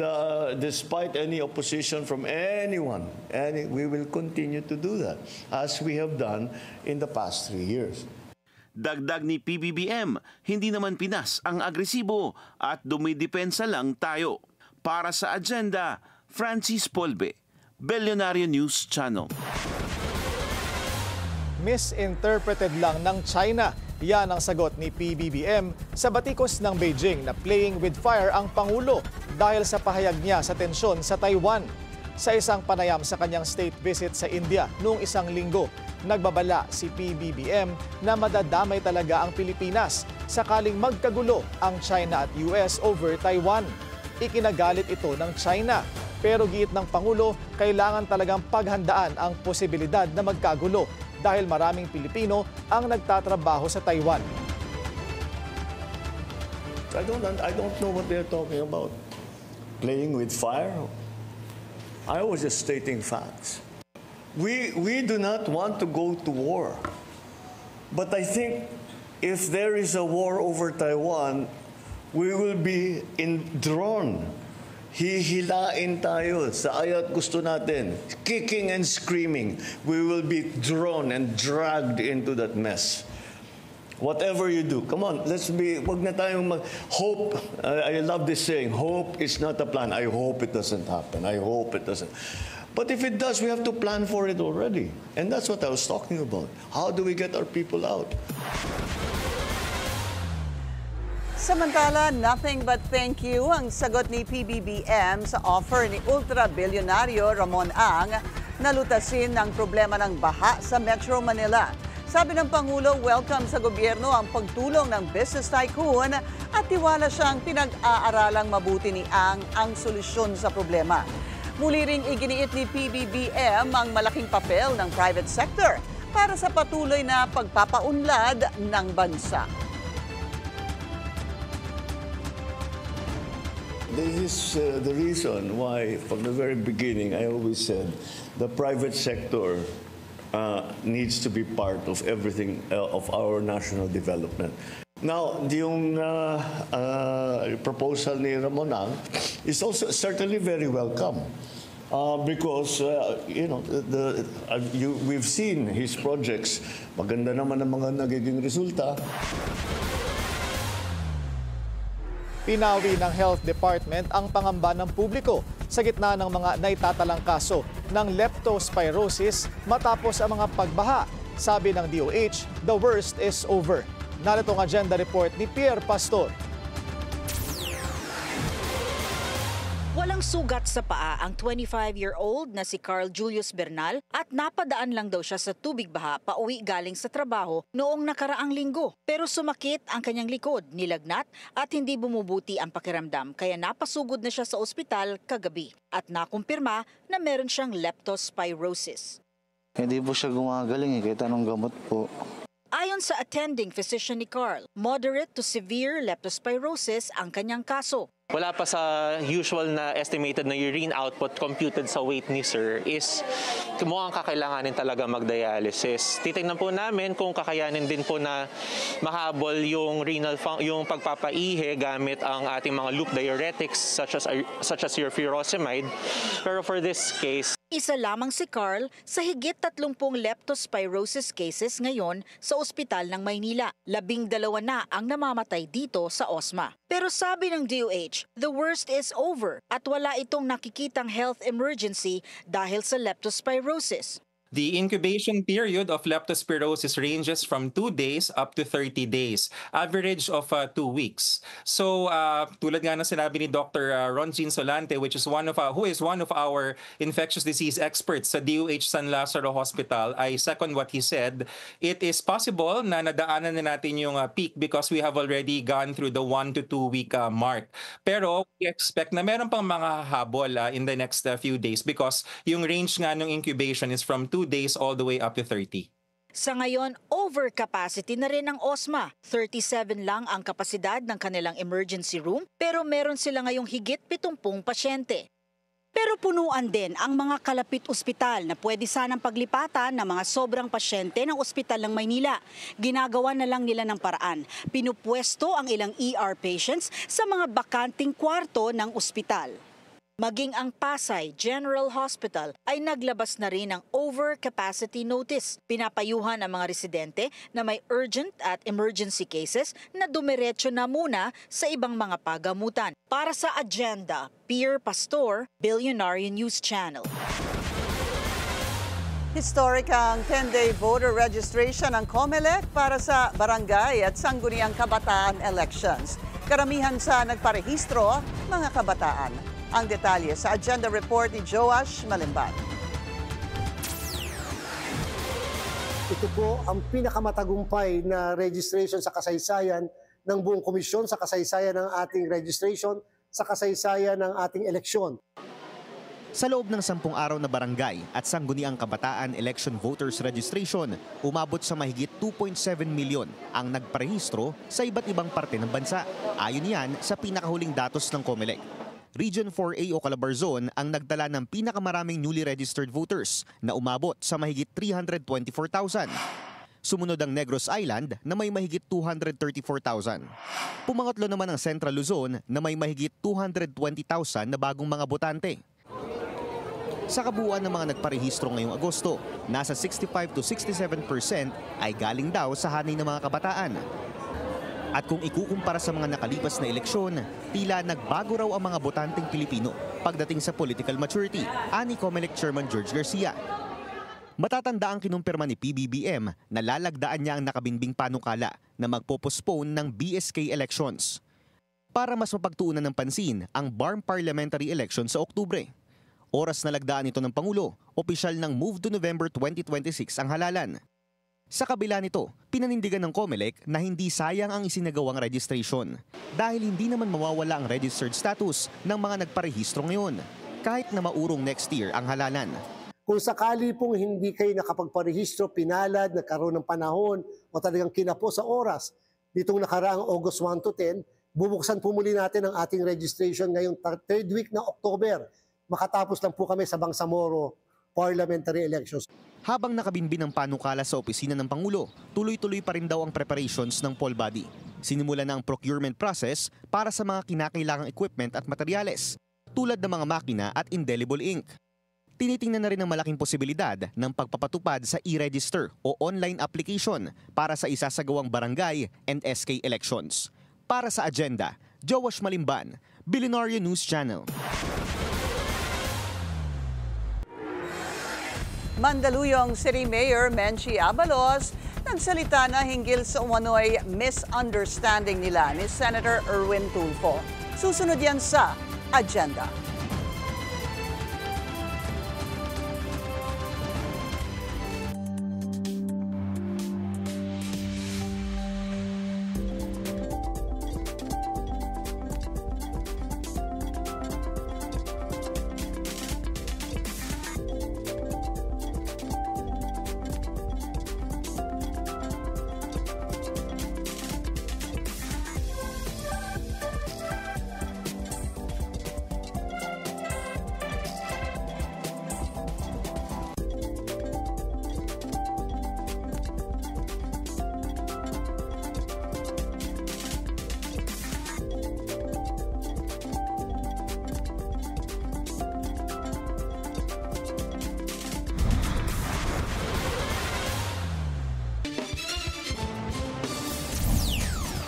despite any opposition from anyone, we will continue to do that, as we have done in the past 3 years. Dagdag ni PBBM, hindi naman Pinas ang agresibo at dumidepensa lang tayo. Para sa agenda, Francis Polbe, Billionaire News Channel. Misinterpreted lang ng China. Yan ang sagot ni PBBM sa batikos ng Beijing na playing with fire ang Pangulo dahil sa pahayag niya sa tensyon sa Taiwan. Sa isang panayam sa kanyang state visit sa India noong isang linggo, nagbabala si PBBM na madadamay talaga ang Pilipinas sakaling magkagulo ang China at US over Taiwan. Ikinagalit ito ng China. Pero giit ng Pangulo, kailangan talagang paghandaan ang posibilidad na magkagulo dahil maraming Pilipino ang nagtatrabaho sa Taiwan. I don't know what they're talking about. Playing with fire? I was just stating facts. We do not want to go to war. But I think if there is a war over Taiwan, we will be drawn. Hihilain tayo sa aya't gusto natin. Kicking and screaming. We will be drawn and dragged into that mess. Whatever you do, come on, wag na tayong hope. I love this saying, hope is not a plan. I hope it doesn't happen. I hope it doesn't. But if it does, we have to plan for it already. And that's what I was talking about. How do we get our people out? Samantala, nothing but thank you ang sagot ni PBBM sa offer ni ultra-bilyonaryo Ramon Ang na lutasin ang problema ng baha sa Metro Manila. Sabi ng Pangulo, welcome sa gobyerno ang pagtulong ng business tycoon at tiwala siyang pinag-aaralang mabuti ni Ang ang solusyon sa problema. Muli ring iginiit ni PBBM ang malaking papel ng private sector para sa patuloy na pagpapaunlad ng bansa. This is the reason why, from the very beginning, I always said the private sector needs to be part of everything of our national development. Now, yung proposal ni Ramon Ang is also certainly very welcome because we've seen his projects. Maganda naman ang mga nagiging resulta. Pinawi ng Health Department ang pangamba ng publiko sa gitna ng mga naitatalang kaso ng leptospirosis matapos ang mga pagbaha. Sabi ng DOH, the worst is over. Narito ang agenda report ni Pierre Pastor. Walang sugat sa paa ang 25-year-old na si Carl Julius Bernal at napadaan lang daw siya sa tubig baha pauwi galing sa trabaho noong nakaraang linggo. Pero sumakit ang kanyang likod, nilagnat at hindi bumubuti ang pakiramdam kaya napasugod na siya sa ospital kagabi at nakumpirma na meron siyang leptospirosis. Hindi po siya gumagaling kahit anong gamot po. Ayon sa attending physician ni Carl, moderate to severe leptospirosis ang kanyang kaso. Wala pa sa usual na estimated na urine output computed sa weight ni sir is mukhang kakailanganin talaga mag-dialysis. Titingnan po namin kung kakayanin din po na mahabol yung yung pagpapaihi gamit ang ating mga loop diuretics such as your furosemide. Pero for this case, isa lamang si Carl sa higit 30 leptospirosis cases ngayon sa ospital ng Maynila. 12 na ang namamatay dito sa OSMA. Pero sabi ng DOH, the worst is over at wala itong nakikitang health emergency dahil sa leptospirosis. The incubation period of leptospirosis ranges from 2 days up to 30 days, average of 2 weeks. So tulad nga ng sinabi ni Dr. Ronjin Solante, who is one of our infectious disease experts sa DOH San Lazaro Hospital, I second what he said. It is possible na nadaanan na natin yung peak because we have already gone through the 1 to 2 week mark. Pero we expect na meron pang mga habol in the next few days because yung range nga ng incubation is from 2 days all the way up to 30. Sa ngayon, overcapacity na rin ang OSMA. 37 lang ang kapasidad ng kanilang emergency room pero meron sila ngayong higit 70 pasyente. Pero punuan din ang mga kalapit ospital na pwede sanang paglipatan ng mga sobrang pasyente ng ospital ng Maynila. Ginagawa na lang nila ng paraan. Pinupwesto ang ilang ER patients sa mga bakanting kwarto ng ospital. Maging ang Pasay General Hospital ay naglabas na rin ng overcapacity notice. Pinapayuhan ang mga residente na may urgent at emergency cases na dumiretso na muna sa ibang mga pagamutan. Para sa Agenda, Pierre Pastor, Billionaire News Channel. Historic ang 10-day voter registration ng COMELEC para sa barangay at sangguniang kabataan elections. Karamihan sa nagparehistro, mga kabataan. Ang detalye sa Agenda Report ni Joash Malimban. Ito po ang pinakamatagumpay na registration sa kasaysayan ng buong komisyon, sa kasaysayan ng ating registration, sa kasaysayan ng ating eleksyon. Sa loob ng 10 araw na barangay at sangguniang kabataan election voters registration, umabot sa mahigit 2.7 milyon ang nagparehistro sa iba't ibang parte ng bansa. Ayon yan sa pinakahuling datos ng COMELEC. Region 4A o Calabarzon ang nagdala ng pinakamaraming newly registered voters na umabot sa mahigit 324,000. Sumunod ang Negros Island na may mahigit 234,000. Pumangatlo naman ang Central Luzon na may mahigit 220,000 na bagong mga botante. Sa kabuuan ng mga nagparehistro ngayong Agosto, nasa 65 to 67% ay galing daw sa hanay ng mga kabataan. At kung ikukumpara sa mga nakalipas na eleksyon, tila nagbago raw ang mga botanteng Pilipino pagdating sa political maturity, ani COMELEC Chairman George Garcia. Matatanda ang kinumpirma ni PBBM na lalagdaan niya ang nakabinbing panukala na magpopostpone ng BSK elections para mas mapagtuunan ng pansin ang BARM parliamentary election sa Oktubre. Oras na lagdaan ito ng Pangulo, opisyal ng Move to November 2026 ang halalan. Sa kabila nito, pinanindigan ng COMELEC na hindi sayang ang isinagawang registration dahil hindi naman mawawala ang registered status ng mga nagparehistro ngayon kahit na maurong next year ang halalan. Kung sakali pong hindi kayo nakapagparehistro, pinalad, nagkaroon ng panahon o talagang kinapo sa oras, ditong nakaraang August 1 to 10, bubuksan po muli natin ang ating registration ngayong 3rd week ng October. Makatapos lang po kami sa Bangsamoro parliamentary elections. Habang nakabinbin ang panukala sa opisina ng Pangulo, tuloy-tuloy pa rin daw ang preparations ng poll body. Sinimula na ang procurement process para sa mga kinakailangang equipment at materyales, tulad ng mga makina at indelible ink. Tinitingnan na rin ang malaking posibilidad ng pagpapatupad sa e-register o online application para sa isasagawang barangay and SK elections. Para sa Agenda, Joash Malimban, Billionaire News Channel. Mandaluyong City Mayor Menchie Abalos nagsalita na hinggil sa umano'y misunderstanding nila ni Senator Erwin Tulfo. Susunod yan sa Agenda.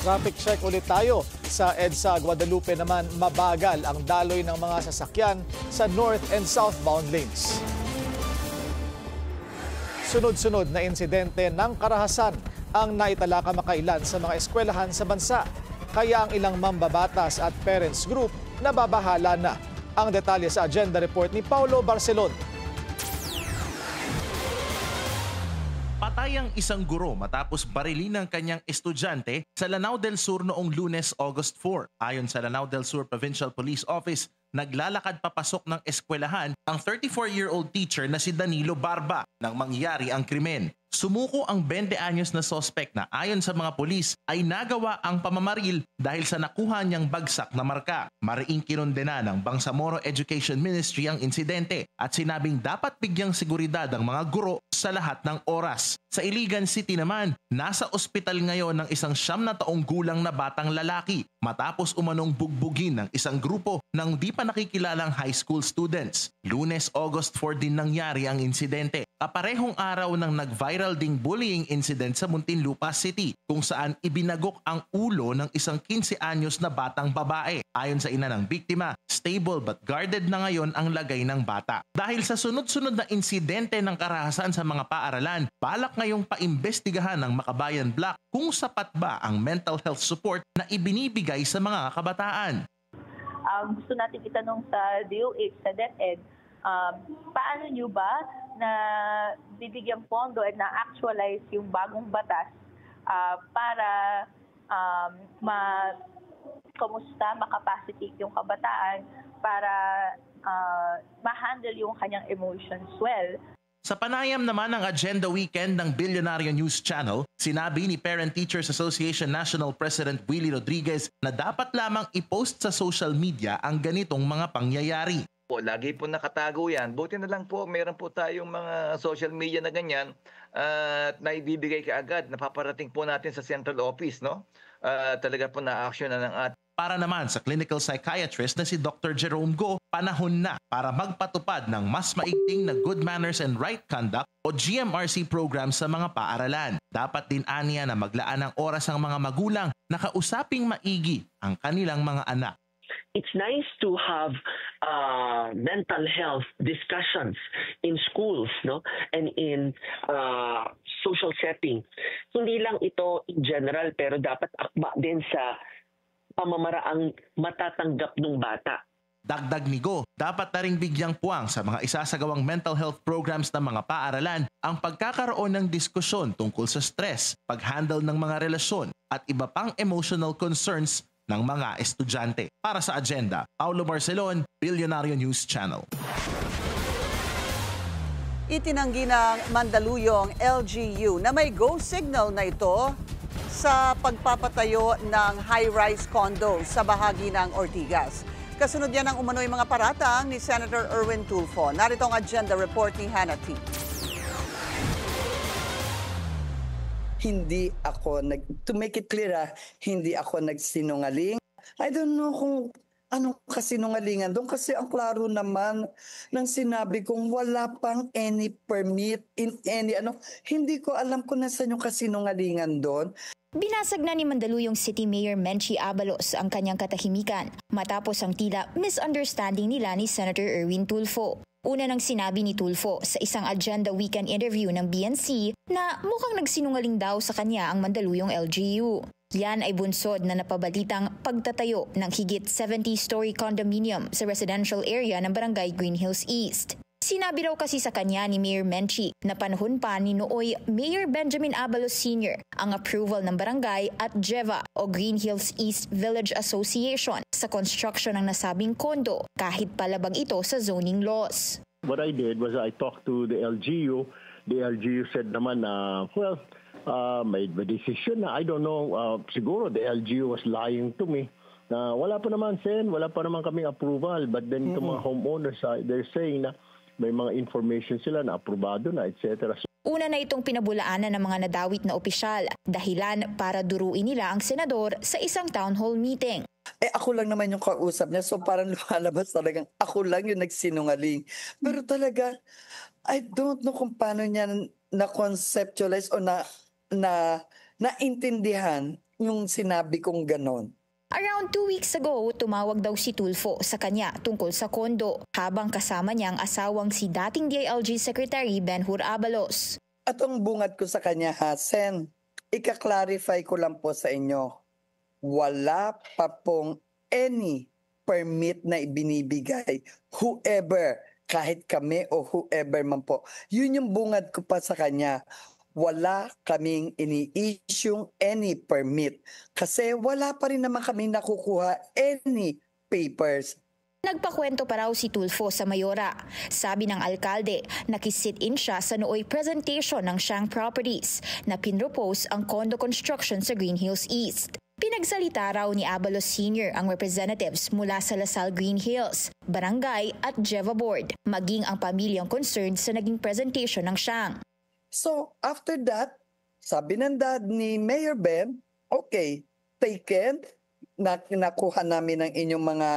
Traffic check ulit tayo. Sa EDSA Guadalupe naman, mabagal ang daloy ng mga sasakyan sa north and southbound lanes. Sunod-sunod na insidente ng karahasan ang naitala kamakailan sa mga eskwelahan sa bansa. Kaya ang ilang mambabatas at parents group nababahala na. Ang detalye sa agenda report ni Paulo Barcelon. Patay ang isang guro matapos barilin ng kanyang estudyante sa Lanao del Sur noong Lunes, August 4. Ayon sa Lanao del Sur Provincial Police Office, naglalakad papasok ng eskwelahan ang 34-year-old teacher na si Danilo Barba nang mangyari ang krimen. Sumuko ang 20 anyos na sospek na ayon sa mga pulis ay nagawa ang pamamaril dahil sa nakuha niyang bagsak na marka. Mariing kinondena ng Bangsamoro Education Ministry ang insidente at sinabing dapat bigyang seguridad ang mga guro sa lahat ng oras. Sa Iligan City naman, nasa ospital ngayon ng isang 9 taong gulang na batang lalaki matapos umanong bugbugin ng isang grupo ng di pa nakikilalang high school students. Lunes, August 4 din nangyari ang insidente. Kaparehong araw ng nag-viral ding bullying incident sa Muntinlupa City kung saan ibinagok ang ulo ng isang 15 anyos na batang babae. Ayon sa ina ng biktima, stable but guarded na ngayon ang lagay ng bata. Dahil sa sunod-sunod na insidente ng karahasan sa mga paaralan, balak ngayong paimbestigahan ng Makabayan Black kung sapat ba ang mental health support na ibinibigay sa mga kabataan. Gusto natin itanong sa DOH, sa DepEd, paano nyo ba na bibigyan pondo at na-actualize yung bagong batas para makapacitate yung kabataan para ma-handle yung kanyang emotions well. Sa panayam naman ng Agenda Weekend ng Billionario News Channel, sinabi ni Parent Teachers Association National President Willie Rodriguez na dapat lamang i-post sa social media ang ganitong mga pangyayari. Lagi po nakatago yan. Buti na lang po, meron po tayong mga social media na ganyan at naibibigay kaagad. Napaparating po natin sa central office, no? Talaga po na-action na ng ating. Para naman sa clinical psychiatrist na si Dr. Jerome Go, panahon na para magpatupad ng mas maigting na Good Manners and Right Conduct o GMRC program sa mga paaralan. Dapat din aniya na maglaan ng oras ang mga magulang na kausaping maigi ang kanilang mga anak. It's nice to have mental health discussions in schools, no, and in social setting. Hindi lang ito in general, pero dapat akma din sa pamamaraang matatanggap ng bata. Dagdag ni Go, dapat na ring bigyang puwang sa mga isasagawang mental health programs ng mga paaralan ang pagkakaroon ng diskusyon tungkol sa stress, pag-handle ng mga relasyon at iba pang emotional concerns ng mga estudyante. Para sa Agenda, Paulo Barcelon, Billionario News Channel. Itinanggi ng Mandaluyong LGU na may go signal na ito sa pagpapatayo ng high-rise condos sa bahagi ng Ortigas. Kasunod yan ang umano'y mga paratang ni Senator Erwin Tulfo. Narito ang agenda report ni Hannah T. Hindi ako to make it clear, hindi ako nagsinungaling. I don't know kung anong kasinungalingan doon kasi ang klaro naman ng sinabi kong wala pang any permit in any hindi ko alam kung nasaan yung kasinungalingan doon. Binasag na ni Mandaluyong City Mayor Menchie Abalos ang kanyang katahimikan matapos ang tila misunderstanding nila ni Senator Erwin Tulfo. Una nang sinabi ni Tulfo sa isang Agenda Weekend interview ng BNC na mukhang nagsinungaling daw sa kanya ang Mandaluyong LGU. Yan ay bunsod na napabalitang pagtatayo ng higit 70-story condominium sa residential area ng Barangay Green Hills East. Sinabi raw kasi sa kanya ni Mayor Menchie na panahon pa ni nooy Mayor Benjamin Abalos Sr. ang approval ng barangay at GEVA o Green Hills East Village Association sa construction ng nasabing kondo kahit palabag ito sa zoning laws. What I did was I talked to the LGU. The LGU said naman na, made the decision na I don't know, siguro the LGU was lying to me. Wala pa naman, wala pa naman kaming approval. But then itong mga homeowners, they're saying na may mga information sila na aprobado na, etc. Una na itong pinabulaanan ng mga nadawit na opisyal, dahilan para duruin nila ang senador sa isang town hall meeting. Ako lang naman yung kausap niya, so parang lumalabas talagang ako lang yung nagsinungaling. Pero talaga, I don't know kung paano niya na-conceptualize o na naintindihan yung sinabi kong ganon. Around 2 weeks ago, tumawag daw si Tulfo sa kanya tungkol sa kondo habang kasama niya ang asawang si dating DILG Secretary Benhur Abalos. At ang bungad ko sa kanya, Sen, ika-clarify ko lang po sa inyo, wala pa pong any permit na ibinibigay whoever, kahit kami o whoever man po. Yun yung bungad ko pa sa kanya. Wala kaming ini-issue any permit kasi wala pa rin naman kami nakukuha any papers. Nagpakwento pa raw si Tulfo sa Mayora. Sabi ng alkalde, nakisit-in siya sa nooy presentation ng Shang Properties na pinropose ang condo construction sa Green Hills East. Pinagsalita raw ni Abalos Sr. ang representatives mula sa Lasal Green Hills, Barangay at Jeva Board, maging ang pamilyang concerned sa naging presentation ng Shang. So, after that, sabi ng dad ni Mayor Ben, okay, taken, nakuha namin ang inyong mga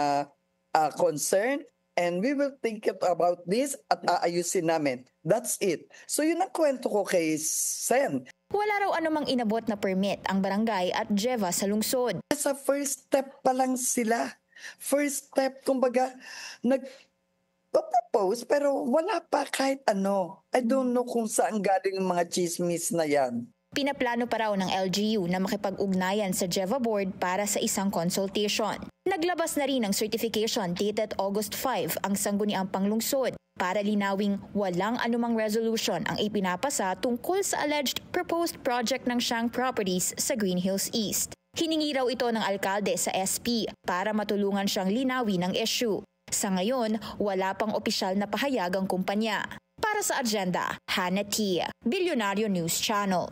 concern, and we will think about this at aayusin namin. That's it. So, yun ang kwento ko kay Sen. Wala raw anumang inabot na permit ang barangay at Jeva sa lungsod. Sa first step pa lang sila. First step, kumbaga, nag-propose pero wala pa kahit ano. I don't know kung saan galing yung mga chismis na yan. Pinaplano pa raw ng LGU na makipag-ugnayan sa Jeva Board para sa isang consultation. Naglabas na rin ng certification dated August 5 ang sangguniang panglungsod para linawing walang anumang resolution ang ipinapasa tungkol sa alleged proposed project ng Shang Properties sa Green Hills East. Hiningi raw ito ng alkalde sa SP para matulungan siyang linawin ang issue. Sa ngayon, wala pang opisyal na pahayag ang kumpanya. Para sa Agenda, Hannah T. Bilyonaryo News Channel.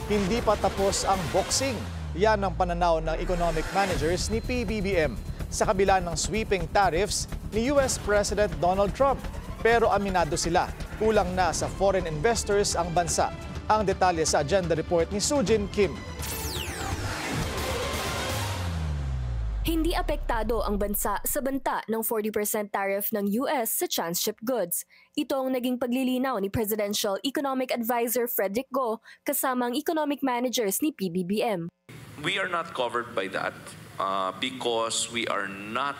Hindi pa tapos ang boxing. Yan ang pananaw ng economic managers ni PBBM sa kabila ng sweeping tariffs ni US President Donald Trump. Pero aminado sila, kulang na sa foreign investors ang bansa. Ang detalye sa agenda report ni Sujin Kim. Hindi apektado ang bansa sa banta ng 40% tariff ng US sa transshipped goods. Ito ang naging paglilinaw ni Presidential Economic Advisor Frederick Go kasama ang economic managers ni PBBM. We are not covered by that because we are not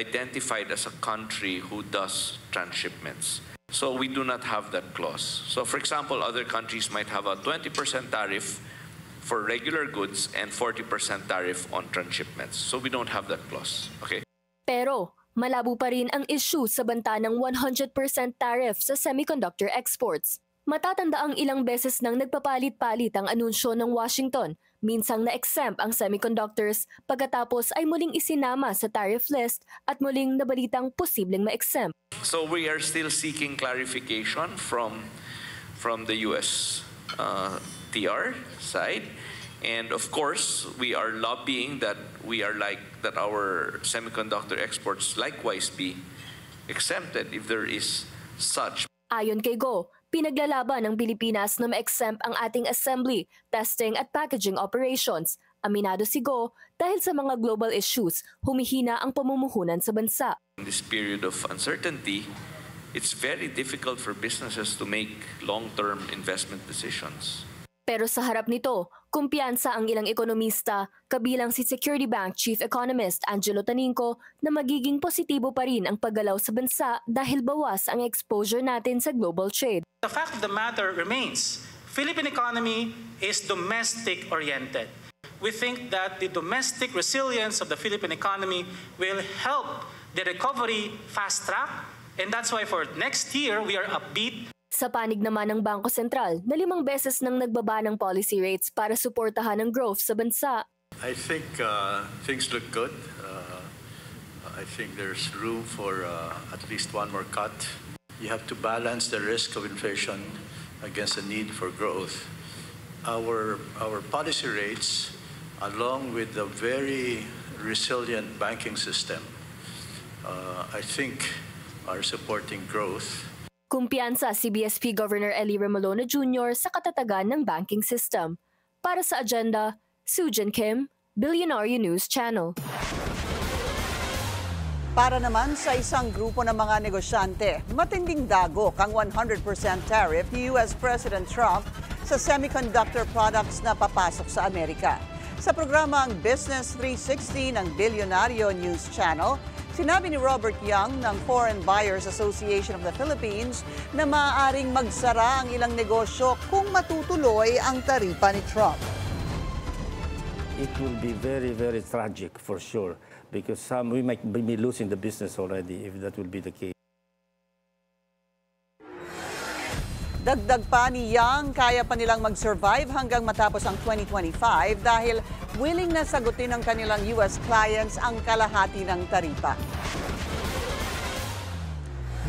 identified as a country who does transshipments. So we do not have that clause. So for example, other countries might have a 20% tariff for regular goods and 40% tariff on transshipments. So we don't have that clause. Okay. Pero malabo pa rin ang issue sa banta ng 100% tariff sa semiconductor exports. Matatanda ang ilang beses nang nagpapalit-palit ang anunsyo ng Washington. Minsang na-exempt ang semiconductors pagkatapos ay muling isinama sa tariff list at muling nabalitang posibleng ma-exempt. So we are still seeking clarification from the US TR side, and of course we are lobbying that that our semiconductor exports likewise be exempted if there is such. Ayon kay Go, pinaglalaban ng Pilipinas na ma-exempt ang ating assembly, testing at packaging operations. Aminado si Go dahil sa mga global issues, humihina ang pamumuhunan sa bansa. In this period of uncertainty, it's very difficult for businesses to make long-term investment decisions. Pero sa harap nito, kumpiyansa ang ilang ekonomista, kabilang si Security Bank Chief Economist Angelo Taninco na magiging positibo pa rin ang paggalaw sa bansa dahil bawas ang exposure natin sa global trade. The fact of the matter remains, Philippine economy is domestic-oriented. We think that the domestic resilience of the Philippine economy will help the recovery fast-track, and that's why for next year we are upbeat. Sa panig naman ng Bangko Sentral na 5 beses nang nagbaba ng policy rates para suportahan ang growth sa bansa. I think things look good. I think there's room for at least one more cut. You have to balance the risk of inflation against the need for growth. Our policy rates, along with the very resilient banking system, I think are supporting growth. Kumpiyansa si BSP Governor Eli Remolona Jr. sa katatagan ng banking system. Para sa agenda, Sujin Kim, Billionaire News Channel. Para naman sa isang grupo ng mga negosyante, matinding dagok ang 100% tariff ni US President Trump sa semiconductor products na papasok sa Amerika. Sa programang Business 360 ng Billionaire News Channel, sinabi ni Robert Young ng Foreign Buyers Association of the Philippines na maaaring magsara ang ilang negosyo kung matutuloy ang taripa ni Trump. It will be very, very tragic for sure because we might be losing the business already if that will be the case. Dagdag pa ni Yang, kaya pa nilang mag-survive hanggang matapos ang 2025 dahil willing na sagutin ng kanilang US clients ang kalahati ng taripa.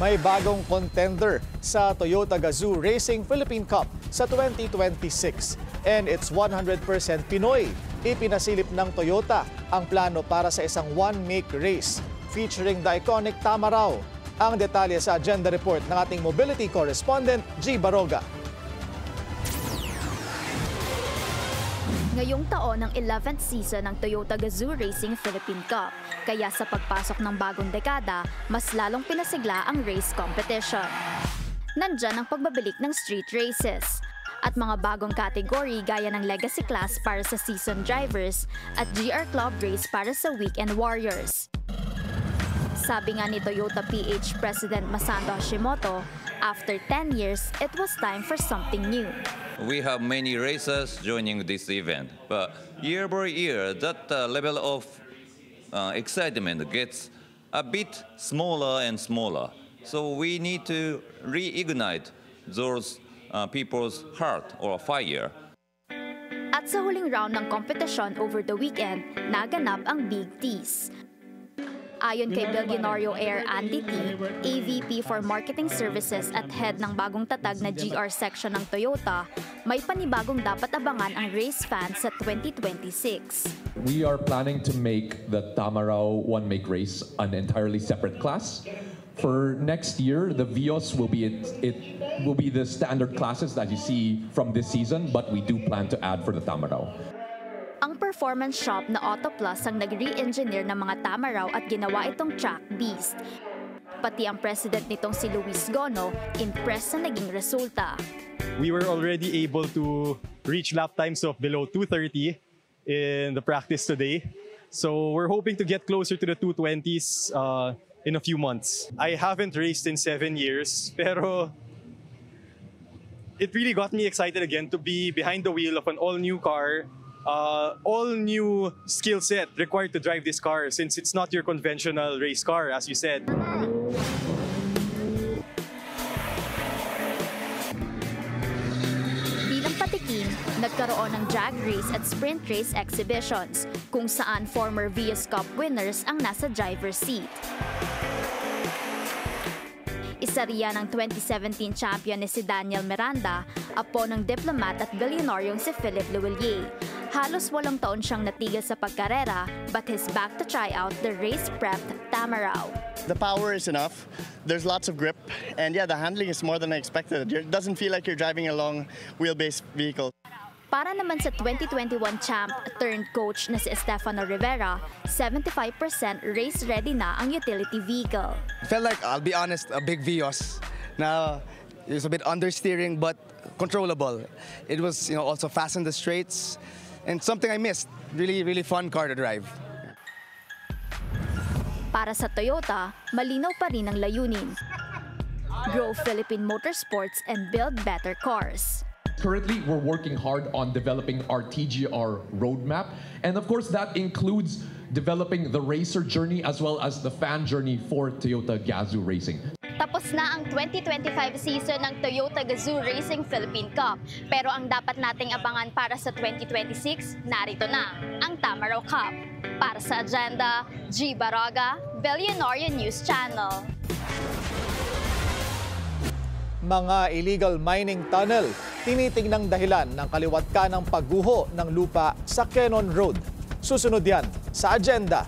May bagong contender sa Toyota Gazoo Racing Philippine Cup sa 2026 and it's 100% Pinoy. Ipinasilip ng Toyota ang plano para sa isang one-make race featuring the iconic Tamaraw. Ang detalye sa agenda report ng ating mobility correspondent, G. Baroga. Ngayong taon ang 11th season ng Toyota Gazoo Racing Philippine Cup. Kaya sa pagpasok ng bagong dekada, mas lalong pinasigla ang race competition. Nandyan ang pagbabalik ng street races at mga bagong category gaya ng Legacy Class para sa seasoned drivers at GR Club Race para sa weekend warriors. Sabi nga ni Toyota PH President Masato Hashimoto, after 10 years, it was time for something new. We have many racers joining this event, but year by year, that level of excitement gets a bit smaller and smaller. So we need to reignite those people's heart or fire. At sa huling round ng kompetisyon over the weekend, naganap ang Big T's. Ayon kay Billionaire Air Andy T, AVP for Marketing Services at head ng bagong tatag na GR section ng Toyota, may panibagong dapat abangan ang race fans sa 2026. We are planning to make the Tamaraw one-make race an entirely separate class. For next year, the Vios will be the standard classes that you see from this season, but we do plan to add for the Tamaraw. Ang performance shop na Auto Plus ang nag-re-engineer ng mga Tamaraw at ginawa itong track beast. Pati ang president nitong si Luis Gono, impressed sa naging resulta. We were already able to reach lap times of below 2:30 in the practice today. So we're hoping to get closer to the 2:20s in a few months. I haven't raced in 7 years, pero it really got me excited again to be behind the wheel of an all-new car. All-new skill set required to drive this car since it's not your conventional race car, as you said. Bilang patikim, nagkaroon ng drag race at sprint race exhibitions kung saan former Vios Cup winners ang nasa driver's seat. Isa riyan ang 2017 champion ni si Daniel Miranda, apo ng diplomat at bilyonaryong si Philip Luwilier. Halos 8 taon siyang natigil sa pagkarera, but he's back to try out the race-prepped Tamaraw. The power is enough. There's lots of grip. And yeah, the handling is more than I expected. It doesn't feel like you're driving a long wheelbase vehicle. Para naman sa 2021 champ turned coach na si Estefano Rivera, 75% race-ready na ang utility vehicle. I felt like, I'll be honest, a big Vios. Now, it was a bit understeering but controllable. It was, also fast in the straights. And something I missed. Really, really fun car to drive. Para sa Toyota, malinaw pa rin ang layunin. Grow Philippine motorsports and build better cars. Currently, we're working hard on developing our TGR roadmap. And of course, that includes developing the racer journey as well as the fan journey for Toyota Gazoo Racing. Tapos na ang 2025 season ng Toyota Gazoo Racing Philippine Cup. Pero ang dapat nating abangan para sa 2026, narito na, ang Tamaraw Cup. Para sa agenda, G. Baroga, Billionaire News Channel. Mga illegal mining tunnel, tinitingnang dahilan ng kaliwat kanang pagguho ng lupa sa Quezon Road. Susunod yan sa agenda.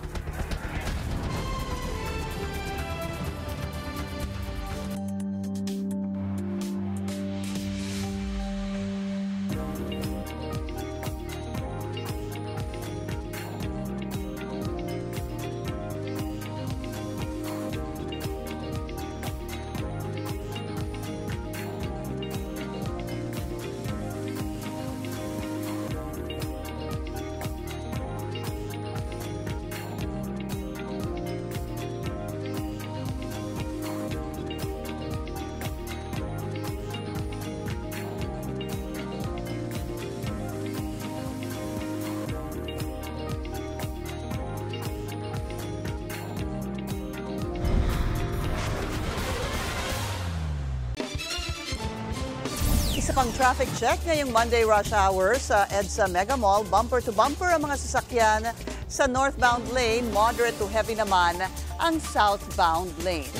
pang traffic check ngayong Monday rush hour sa EDSA Mega Mall. Bumper to bumper ang mga sasakyan sa northbound lane. Moderate to heavy naman ang southbound lane.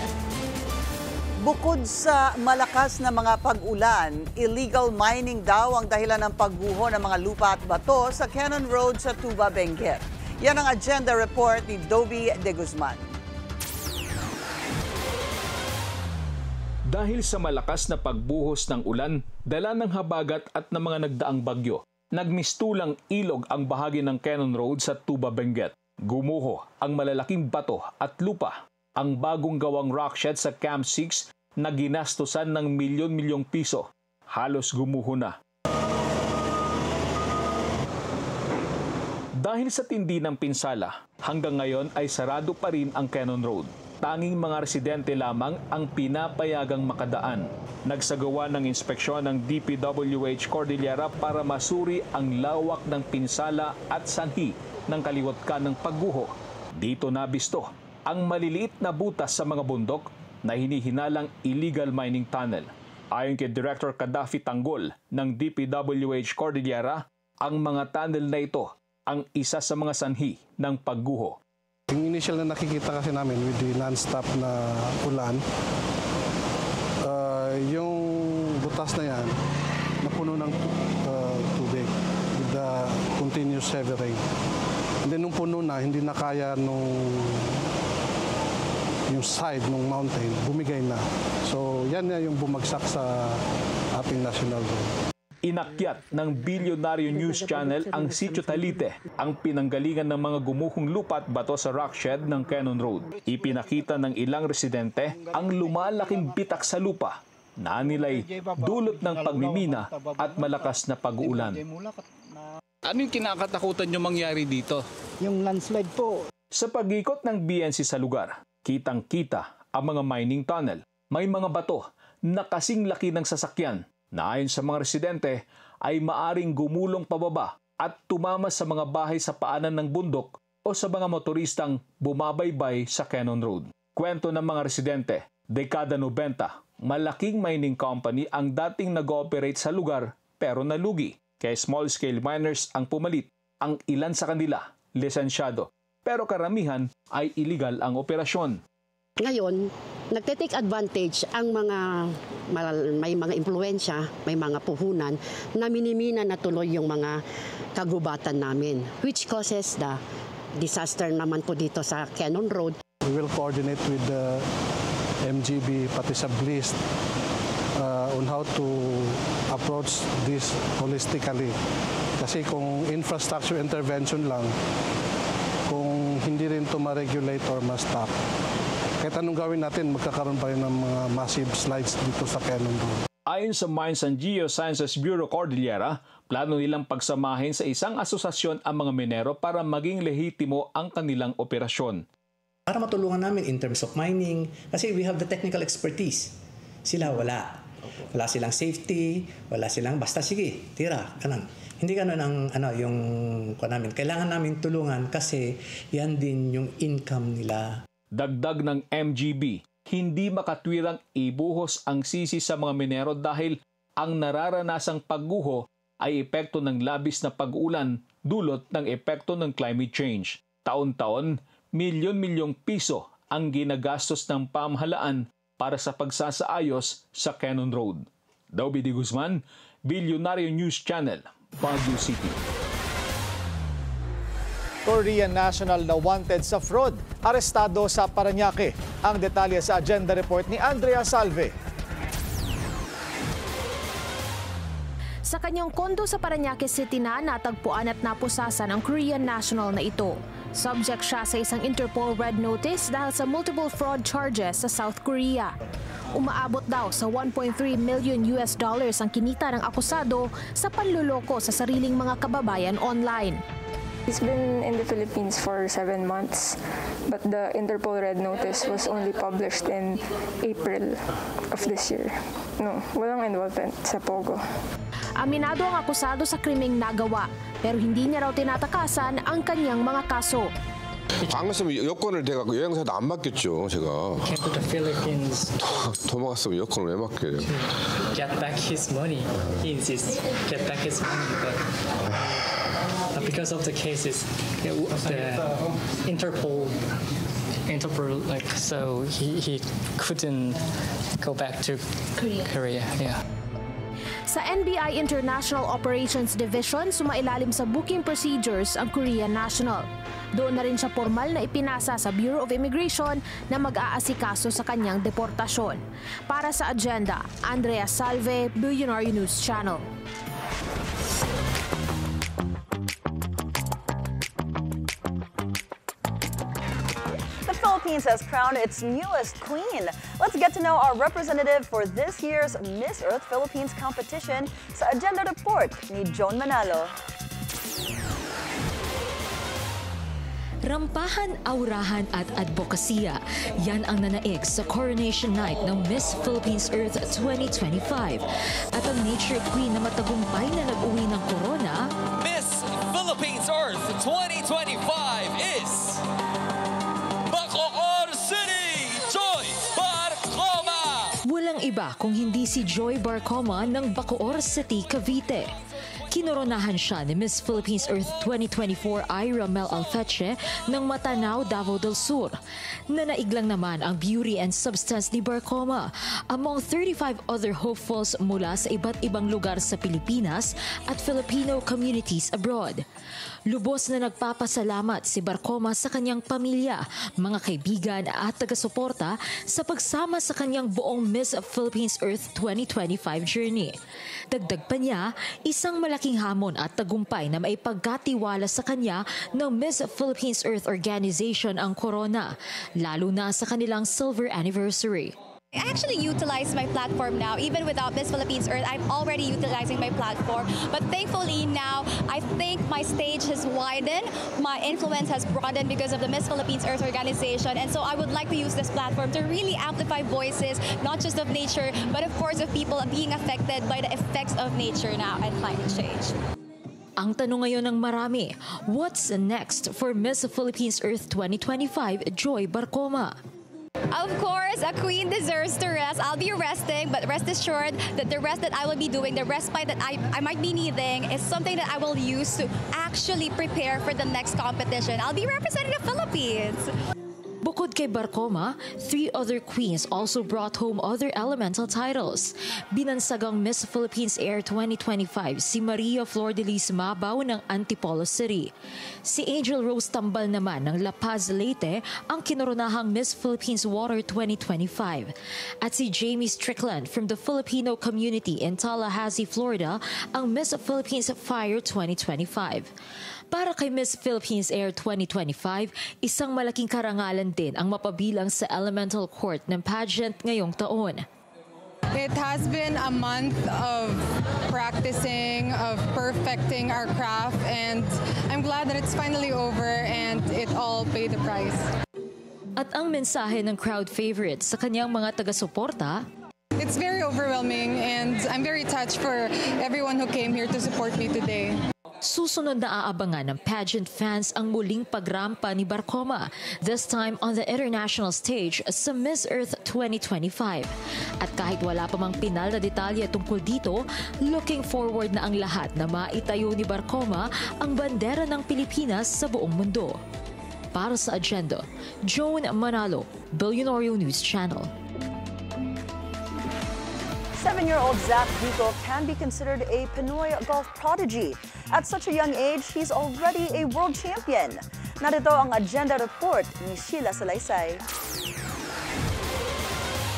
Bukod sa malakas na mga pag-ulan, illegal mining daw ang dahilan ng pagguho ng mga lupa at bato sa Cannon Road sa Tuba, Benguet. Yan ang agenda report ni Dobby De Guzman. Dahil sa malakas na pagbuhos ng ulan, dala ng habagat at ng mga nagdaang bagyo, nagmistulang ilog ang bahagi ng Cannon Road sa Tuba, Benguet. Gumuho ang malalaking bato at lupa. Ang bagong gawang rock shed sa Camp 6 na ginastusan ng milyon-milyong piso. Halos gumuho na. Dahil sa tindi ng pinsala, hanggang ngayon ay sarado pa rin ang Cannon Road. Tanging mga residente lamang ang pinapayagang makadaan. Nagsagawa ng inspeksyon ng DPWH Cordillera para masuri ang lawak ng pinsala at sanhi ng kaliwat ka ng pagguho. Dito nabisto ang maliliit na butas sa mga bundok na hinihinalang illegal mining tunnel. Ayon kay Director Kadafi Tanggol ng DPWH Cordillera, ang mga tunnel na ito ang isa sa mga sanhi ng pagguho. Yung initial na nakikita kasi namin with the non-stop na ulan, yung butas na yan napuno ng tubig with the continuous heavy rain. And then nung puno na, hindi na kaya yung side ng mountain, bumigay na. So yan na yung bumagsak sa ating national road. Inakyat ng Bilyonaryo News Channel ang Sitio Talite, ang pinanggalingan ng mga gumuhong lupa at bato sa rock shed ng Cannon Road. Ipinakita ng ilang residente ang lumalaking bitak sa lupa na nilay dulot ng pagmimina at malakas na pag-uulan. Ano yung kinakatakutan nyo mangyari dito? Yung landslide po. Sa pag-ikot ng BNC sa lugar, kitang-kita ang mga mining tunnel. May mga bato na kasing laki ng sasakyan na ayon sa mga residente ay maaring gumulong pababa at tumama sa mga bahay sa paanan ng bundok o sa mga motoristang bumabaybay sa Cannon Road. Kwento ng mga residente, dekada 90, malaking mining company ang dating nag-ooperate sa lugar pero nalugi. Kaya small-scale miners ang pumalit. Ang ilan sa kanila, lisensyado, pero karamihan ay illegal ang operasyon. Ngayon, nagte-take advantage ang may mga impluensya, may mga puhunan na minimina na tuloy yung mga kagubatan namin, which causes the disaster naman po dito sa Cannon Road. We will coordinate with the MGB pati sa BLIST on how to approach this holistically. Kasi kung infrastructure intervention lang, kung hindi rin ito ma-regulate or ma-stop, kahit anong gawin natin, magkakaroon pa rin ng mga massive slides dito sa Cannon Road. Ayon sa Mines and Geosciences Bureau Cordillera, plano nilang pagsamahin sa isang asosasyon ang mga minero para maging lehitimo ang kanilang operasyon. Para matulungan namin in terms of mining, kasi we have the technical expertise. Sila wala. Wala silang safety, wala silang basta sige, tira, ganun. Hindi ganun ang yung namin. Kailangan namin tulungan kasi yan din yung income nila. Dagdag ng MGB, hindi makatwirang ibuhos ang sisi sa mga minero dahil ang nararanasang pagguho ay epekto ng labis na pag-ulan dulot ng epekto ng climate change. Taon-taon, milyon-milyong piso ang ginagastos ng pamahalaan para sa pagsasaayos sa Cannon Road. Dobby De Guzman, Bilyonaryo News Channel, Baguio City. Korean national na wanted sa fraud, arestado sa Parañaque. Ang detalye sa agenda report ni Andrea Salve. Sa kanyang kondo sa Parañaque City na natagpuan at napusasan ang Korean national na ito. Subject siya sa isang Interpol Red Notice dahil sa multiple fraud charges sa South Korea. Umaabot daw sa $1.3 million ang kinita ng akusado sa panluloko sa sariling mga kababayan online. He's been in the Philippines for 7 months, but the Interpol Red Notice was only published in April of this year. No, walang involvement sa Pogo. Aminado ang akusado sa krimeng nagawa, pero hindi niya raw tinatakasan ang kanyang mga kaso. 안 갔으면 여권을 대갖고 여행사도 안 맡겼죠, 제가. Came to the Philippines. 도망갔으면 여권을 왜 맡겨요? Get back his money. He insists get back his money, but because of the cases, the Interpol, like so he couldn't go back to Korea. Yeah. Sa NBI International Operations Division, sumailalim sa booking procedures ang Korean national. Doon na rin siya formal na ipinasa sa Bureau of Immigration na mag-aasikaso sa kanyang deportasyon. Para sa agenda, Andrea Salve, Billionaire News Channel. The Philippines has crowned its newest queen. Let's get to know our representative for this year's Miss Earth Philippines competition sa Agenda Report ni Joan Manalo. Rampahan, aurahan at advokasya. Yan ang nanaig sa Coronation Night ng Miss Philippines Earth 2025. At ang Nature Queen na matagumpay na nag-uwi ng corona, Miss Philippines Earth 2025 is Bacoor City, Joy Barcoma! Walang iba kung hindi si Joy Barcoma ng Bacoor City, Cavite. Kinoronahan siya ni Miss Philippines Earth 2024 Ira Mel Alfeche ng Matanao, Davao del Sur. Nanaig lang naman ang beauty and substance ni Barcoma among 35 other hopefuls mula sa iba't ibang lugar sa Pilipinas at Filipino communities abroad. Lubos na nagpapasalamat si Barcoma sa kanyang pamilya, mga kaibigan at taga-suporta sa pagsama sa kanyang buong Miss Philippines Earth 2025 journey. Dagdag pa niya, isang malaking hamon at tagumpay na maipagkatiwala sa kanya ng Miss Philippines Earth Organization ang corona, lalo na sa kanilang silver anniversary. I actually utilize my platform now. Even without Miss Philippines Earth, I'm already utilizing my platform. But thankfully now, I think my stage has widened. My influence has broadened because of the Miss Philippines Earth organization. And so I would like to use this platform to really amplify voices, not just of nature, but of course of people being affected by the effects of nature now and climate change. Ang tanong ngayon ng marami, what's next for Miss Philippines Earth 2025 Joy Barcoma? Of course, a queen deserves to rest. I'll be resting, but rest assured that the rest that I will be doing, the respite that I might be needing, is something that I will use to actually prepare for the next competition. I'll be representing the Philippines. Bukod kay Barcoma, 3 other queens also brought home other elemental titles. Binansagang Miss Philippines Air 2025 si Maria Flor de Lis Mabaw ng Antipolo City. Si Angel Rose Tambal naman ng La Paz, Leyte ang kinoronahang Miss Philippines Water 2025. At si Jamie Strickland from the Filipino community in Tallahassee, Florida ang Miss Philippines Fire 2025. Para kay Miss Philippines Air 2025, isang malaking karangalan din ang mapabilang sa Elemental Court ng pageant ngayong taon. It has been a month of practicing, of perfecting our craft, and I'm glad that it's finally over and it all paid the price. At ang mensahe ng crowd favorite sa kanyang mga taga-suporta, it's very overwhelming and I'm very touched for everyone who came here to support me today. Susunod na aabangan ng pageant fans ang muling pagrampa ni Barcoma, this time on the international stage sa Miss Earth 2025. At kahit wala pa mang pinal na detalye tungkol dito, looking forward na ang lahat na maitayo ni Barcoma ang bandera ng Pilipinas sa buong mundo. Para sa Agenda, Joan Manalo, Billionaire News Channel. 7-year-old Zach Vico can be considered a Pinoy golf prodigy. At such a young age, he's already a world champion. Narito ang Agenda Report ni Sheila Salaysay.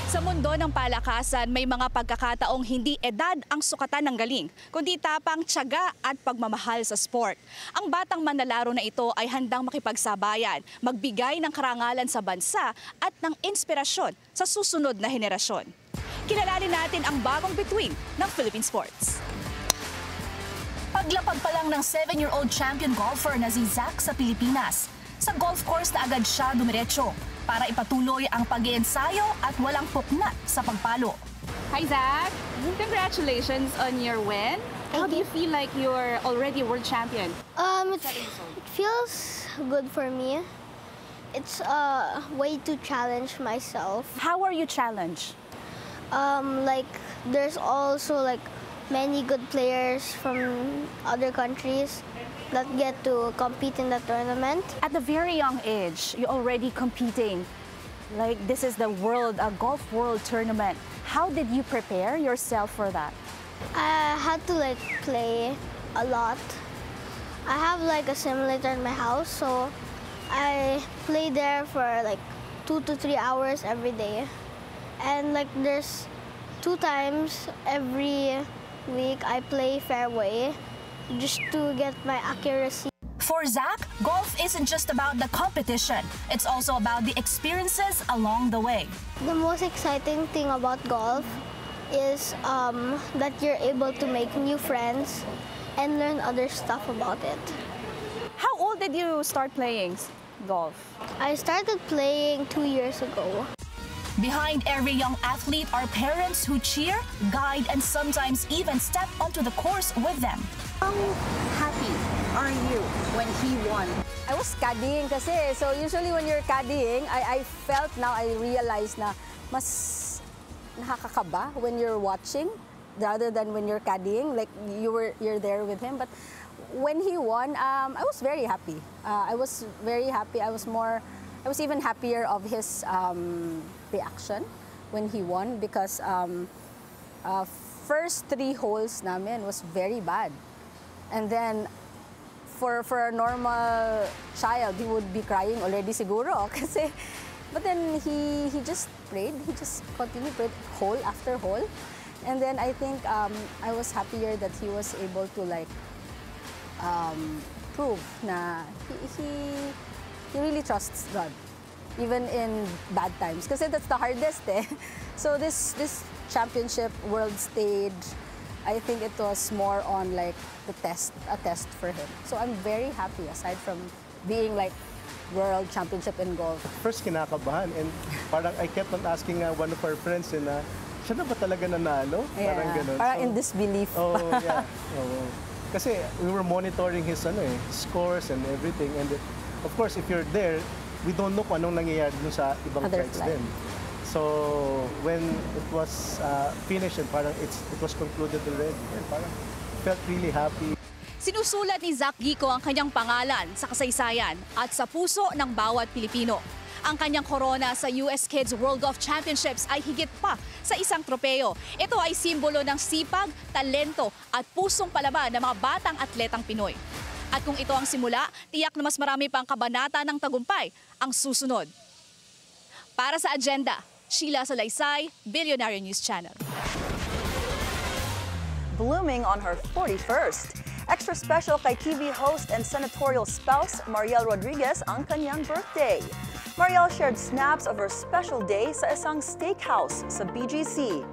Sa mundo ng palakasan, may mga pagkakataong hindi edad ang sukatan ng galing, kundi tapang, tiyaga at pagmamahal sa sport. Ang batang manlalaro na ito ay handang makipagsabayan, magbigay ng karangalan sa bansa at ng inspirasyon sa susunod na henerasyon. Kilalanin natin ang bagong bituin ng Philippine sports. Paglapag pa lang ng 7-year-old champion golfer na si Zach sa Pilipinas, sa golf course na agad siya dumiretso para ipatuloy ang pag-iensayo at walang puknat sa pagpalo. Hi Zach! Congratulations on your win. How do you feel like you're already a world champion? It feels good for me It's a way to challenge myself. How are you challenged? Like there's also like many good players from other countries that get to compete in the tournament. At a very young age, you're already competing. Like this is the golf world tournament. How did you prepare yourself for that? I had to like play a lot. I have like a simulator in my house, so I play there for like 2 to 3 hours every day. And like there's 2 times every week I play fairway just to get my accuracy. For Zach, golf isn't just about the competition. It's also about the experiences along the way. The most exciting thing about golf is that you're able to make new friends and learn other stuff about it. How old did you start playing golf? I started playing 2 years ago. Behind every young athlete are parents who cheer, guide, and sometimes even step onto the course with them. How happy are you when he won? I was caddying kasi. So usually when you're caddying, I felt now, I realized na mas nakakakaba when you're watching rather than when you're caddying. Like you're there with him. But when he won, I was very happy. I was very happy. I was even happier of his reaction when he won because first 3 holes namin was very bad. And then for a normal child, he would be crying already siguro. Kasi, but then he just prayed. He just continued prayed hole after hole. And then I think I was happier that he was able to like prove na he really trusts God, even in bad times. Kasi that's the hardest eh. So this championship world stage, I think it was more on like a test for him. So I'm very happy aside from being like world championship in golf. First kinakabahan and parang I kept on asking one of our friends na siya na ba talaga nanalo? Yeah. Parang ganun. Parang in disbelief. Oh, yeah. Kasi we were monitoring his scores and everything, and of course if you're there, we don't know kung anong nangyayari dun sa ibang flights din. So when it was finished and parang it was concluded already, and parang felt really happy. Sinusulat ni Zach Gico ang kanyang pangalan sa kasaysayan at sa puso ng bawat Pilipino. Ang kanyang korona sa US Kids World Golf Championships ay higit pa sa isang tropeo. Ito ay simbolo ng sipag, talento at pusong palaban ng mga batang atletang Pinoy. At kung ito ang simula, tiyak na mas marami pang kabanata ng tagumpay ang susunod. Para sa agenda, Sheila Salaysay, Billionaire News Channel. Blooming on her 41st. Extra special kay TV host and senatorial spouse Mariel Rodriguez ang kanyang birthday. Mariel shared snaps of her special day sa isang steakhouse sa BGC.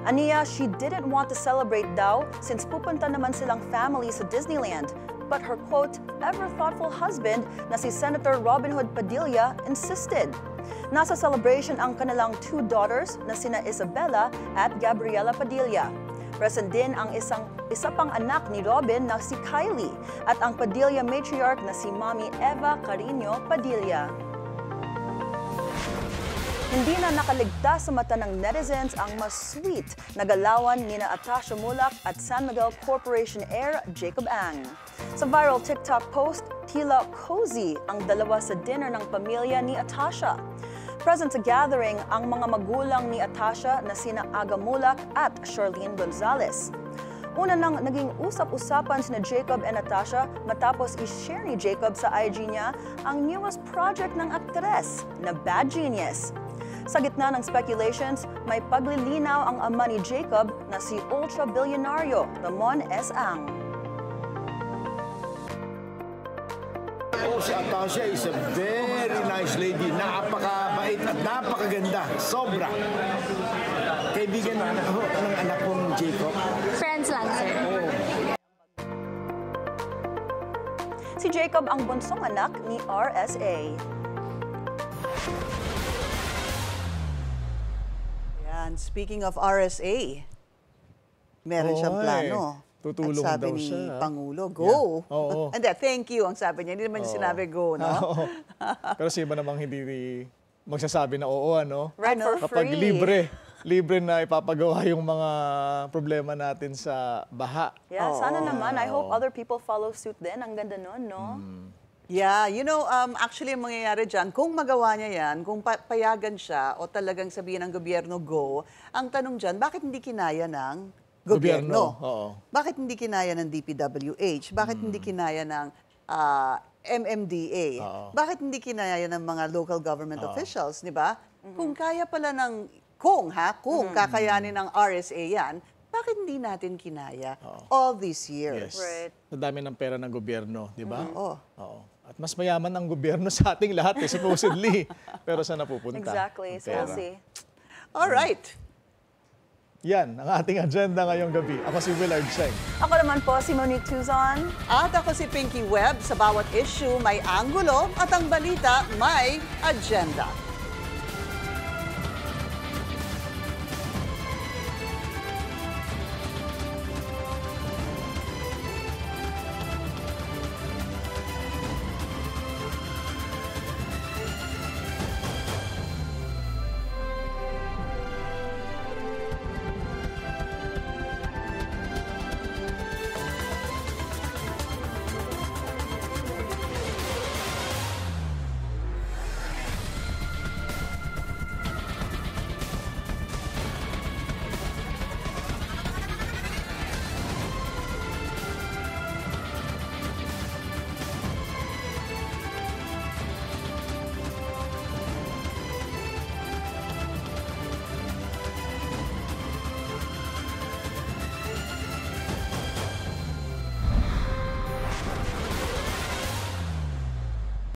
Aniya, she didn't want to celebrate daw since pupunta naman silang family sa Disneyland. But her quote, ever-thoughtful husband na si Senator Robin Hood Padilla insisted. Nasa celebration ang kanilang 2 daughters na sina Isabella at Gabriela Padilla. Present din ang isa pang anak ni Robin na si Kylie at ang Padilla matriarch na si Mami Eva Carino Padilla. Hindi na nakaligtas sa mata ng netizens ang mas sweet na galawan ni Atasha Mulak at San Miguel Corporation heir Jacob Ang. Sa viral TikTok post, tila cozy ang dalawa sa dinner ng pamilya ni Atasha. Present sa gathering ang mga magulang ni Atasha na sina Aga Mulak at Charlene Gonzalez. Una nang naging usap-usapan sina Jacob and Atasha matapos i-share ni Jacob sa IG niya ang newest project ng aktres na Bad Genius. Sa gitna ng speculations, may paglilinaw ang ama ni Jacob na si ultra-bilyonaryo Ramon S. Ang. Si Atasha is a very nice lady. Napakabait at napakaganda. Sobra. Kaibigan ng anak kong Jacob. Friends lang, sir. Si Jacob ang bunsong anak ni RSA. Yan, speaking of RSA, meron siyang plano. Tutulong At sabi daw ni siya. Pangulo, go. Yeah. Oo. Hindi, thank you ang sabi niya. Hindi naman niya sinabi go, no? Oo. Pero si iba namang hindi magsasabi na oo, ano? Right, for Kapag free. libre na ipapagawa yung mga problema natin sa baha. Yeah, sana naman. I hope other people follow suit din. Ang ganda nun, no? Yeah, you know, actually ang mangyayari dyan, kung magawa niya yan, kung payagan siya o talagang sabihin ng gobyerno go, ang tanong dyan, bakit hindi kinaya ng gobyerno? Oo. Bakit hindi kinaya ng DPWH? Bakit hindi kinaya ng MMDA? Bakit hindi kinaya ng mga local government officials, di ba? Kung kaya pala ng, kung kakayanin ng RSA yan, bakit hindi natin kinaya all these years? Yes. Right. Sa dami ng pera ng gobyerno, di ba? Oo. At mas mayaman ang gobyerno sa ating lahat, supposedly. Pero saan napupunta? Exactly. ang So we'll pera? see. All right. Yan, ang ating agenda ngayong gabi. Ako si Willard Cheng. Ako naman po si Monique Tuzon. At ako si Pinky Webb. Sa bawat issue may anggulo at ang balita may agenda.